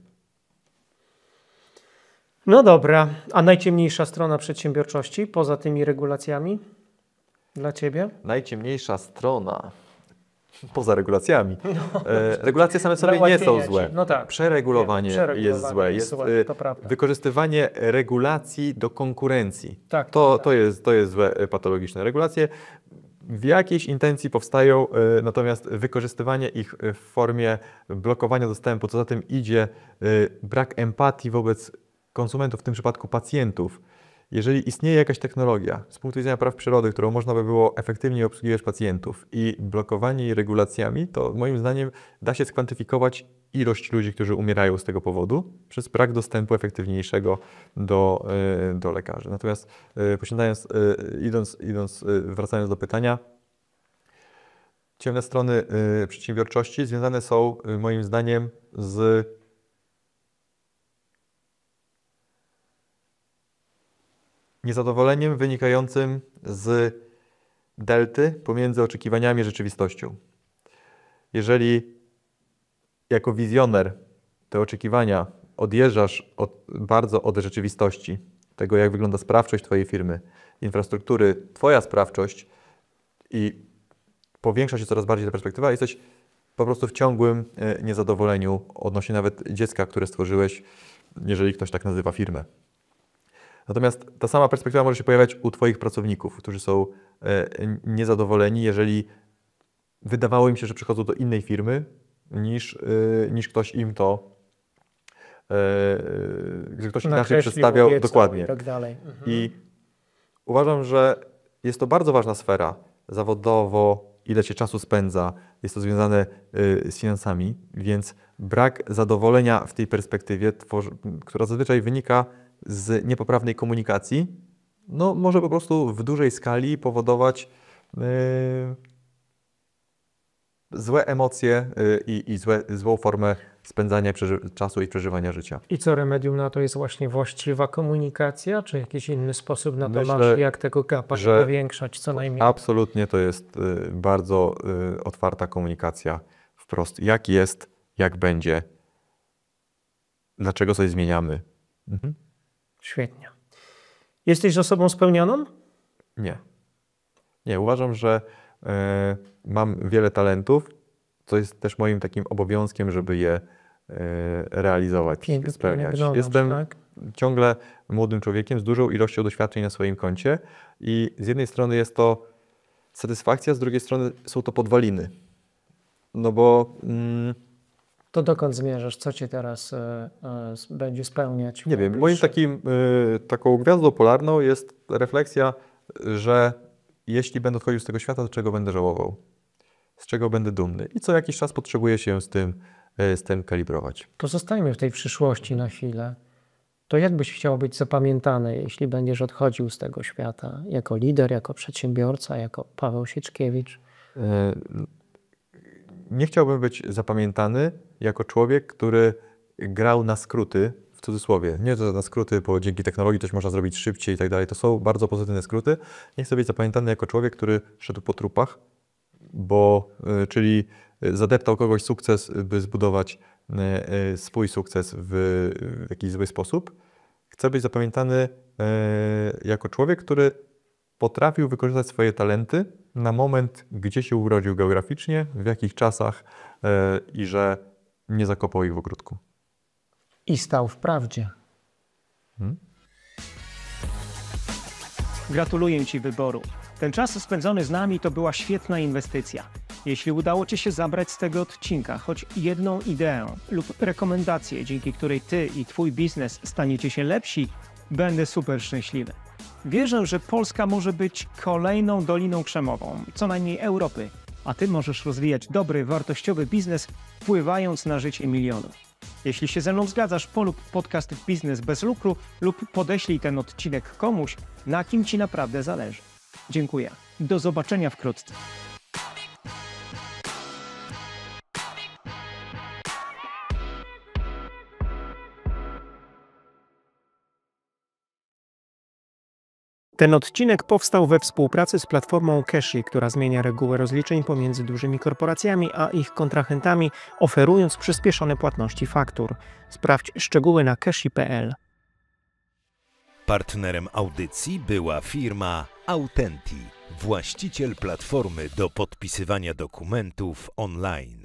No dobra, a najciemniejsza strona przedsiębiorczości poza tymi regulacjami dla Ciebie? Najciemniejsza strona, poza regulacjami. Regulacje same sobie nie są złe. No tak. Przeregulowanie jest złe. Jest to prawda. Wykorzystywanie regulacji do konkurencji. Tak, To jest złe, patologiczne. Regulacje w jakiejś intencji powstają, natomiast wykorzystywanie ich w formie blokowania dostępu, co za tym idzie brak empatii wobec konsumentów, w tym przypadku pacjentów. Jeżeli istnieje jakaś technologia z punktu widzenia praw przyrody, którą można by było efektywnie obsługiwać pacjentów i blokowanie jej regulacjami, to moim zdaniem da się skwantyfikować ilość ludzi, którzy umierają z tego powodu przez brak dostępu efektywniejszego do lekarzy. Natomiast wracając do pytania, ciemne strony przedsiębiorczości związane są moim zdaniem z niezadowoleniem wynikającym z delty pomiędzy oczekiwaniami a rzeczywistością. Jeżeli jako wizjoner te oczekiwania odjeżdżasz bardzo od rzeczywistości, tego jak wygląda sprawczość Twojej firmy, infrastruktury, Twoja sprawczość i powiększa się coraz bardziej ta perspektywa, jesteś po prostu w ciągłym niezadowoleniu odnośnie nawet dziecka, które stworzyłeś, jeżeli ktoś tak nazywa firmę. Natomiast ta sama perspektywa może się pojawiać u Twoich pracowników, którzy są niezadowoleni, jeżeli wydawało im się, że przychodzą do innej firmy, niż ktoś im to, że ktoś inaczej przedstawiał dokładnie. I tak dalej. I uważam, że jest to bardzo ważna sfera zawodowo, ile się czasu spędza, jest to związane z finansami, więc brak zadowolenia w tej perspektywie, która zazwyczaj wynika z niepoprawnej komunikacji, no może po prostu w dużej skali powodować złe emocje i złą formę spędzania czasu i przeżywania życia. I co remedium na to jest właśnie właściwa komunikacja, czy jakiś inny sposób na to Myślę, masz, jak tego gapa powiększać co najmniej? Absolutnie to jest bardzo otwarta komunikacja wprost. Jak jest, jak będzie, dlaczego coś zmieniamy. Mhm. Świetnie. Jesteś osobą spełnioną? Nie. Nie, uważam, że mam wiele talentów, co jest też moim takim obowiązkiem, żeby je realizować, spełniać. Jestem ciągle młodym człowiekiem z dużą ilością doświadczeń na swoim koncie i z jednej strony jest to satysfakcja, z drugiej strony są to podwaliny. No bo... To dokąd zmierzasz? Co cię teraz będzie spełniać? Nie wiem, moim taką gwiazdą polarną jest refleksja, że jeśli będę odchodził z tego świata, to czego będę żałował? Z czego będę dumny? I co jakiś czas potrzebuję się z tym kalibrować. To zostańmy w tej przyszłości na chwilę. To jak byś chciał być zapamiętany, jeśli będziesz odchodził z tego świata? Jako lider, jako przedsiębiorca, jako Paweł Sieczkiewicz? Nie chciałbym być zapamiętany jako człowiek, który grał na skróty, w cudzysłowie. Nie to na skróty, bo dzięki technologii coś można zrobić szybciej i tak dalej. To są bardzo pozytywne skróty. Nie chcę być zapamiętany jako człowiek, który szedł po trupach, czyli zadeptał kogoś sukces, by zbudować swój sukces w jakiś zły sposób. Chcę być zapamiętany jako człowiek, który potrafił wykorzystać swoje talenty na moment, gdzie się urodził geograficznie, w jakich czasach i że nie zakopał ich w ogródku. I stał w prawdzie. Gratuluję Ci wyboru. Ten czas spędzony z nami to była świetna inwestycja. Jeśli udało Ci się zabrać z tego odcinka choć jedną ideę lub rekomendację, dzięki której Ty i Twój biznes staniecie się lepsi, będę super szczęśliwy. Wierzę, że Polska może być kolejną Doliną Krzemową, co najmniej Europy, a Ty możesz rozwijać dobry, wartościowy biznes, wpływając na życie milionów. Jeśli się ze mną zgadzasz, polub podcast Biznes bez lukru lub podeślij ten odcinek komuś, na kim Ci naprawdę zależy. Dziękuję. Do zobaczenia wkrótce. Ten odcinek powstał we współpracy z platformą Cashy, która zmienia reguły rozliczeń pomiędzy dużymi korporacjami a ich kontrahentami, oferując przyspieszone płatności faktur. Sprawdź szczegóły na cashy.pl. Partnerem audycji była firma Autenti, właściciel platformy do podpisywania dokumentów online.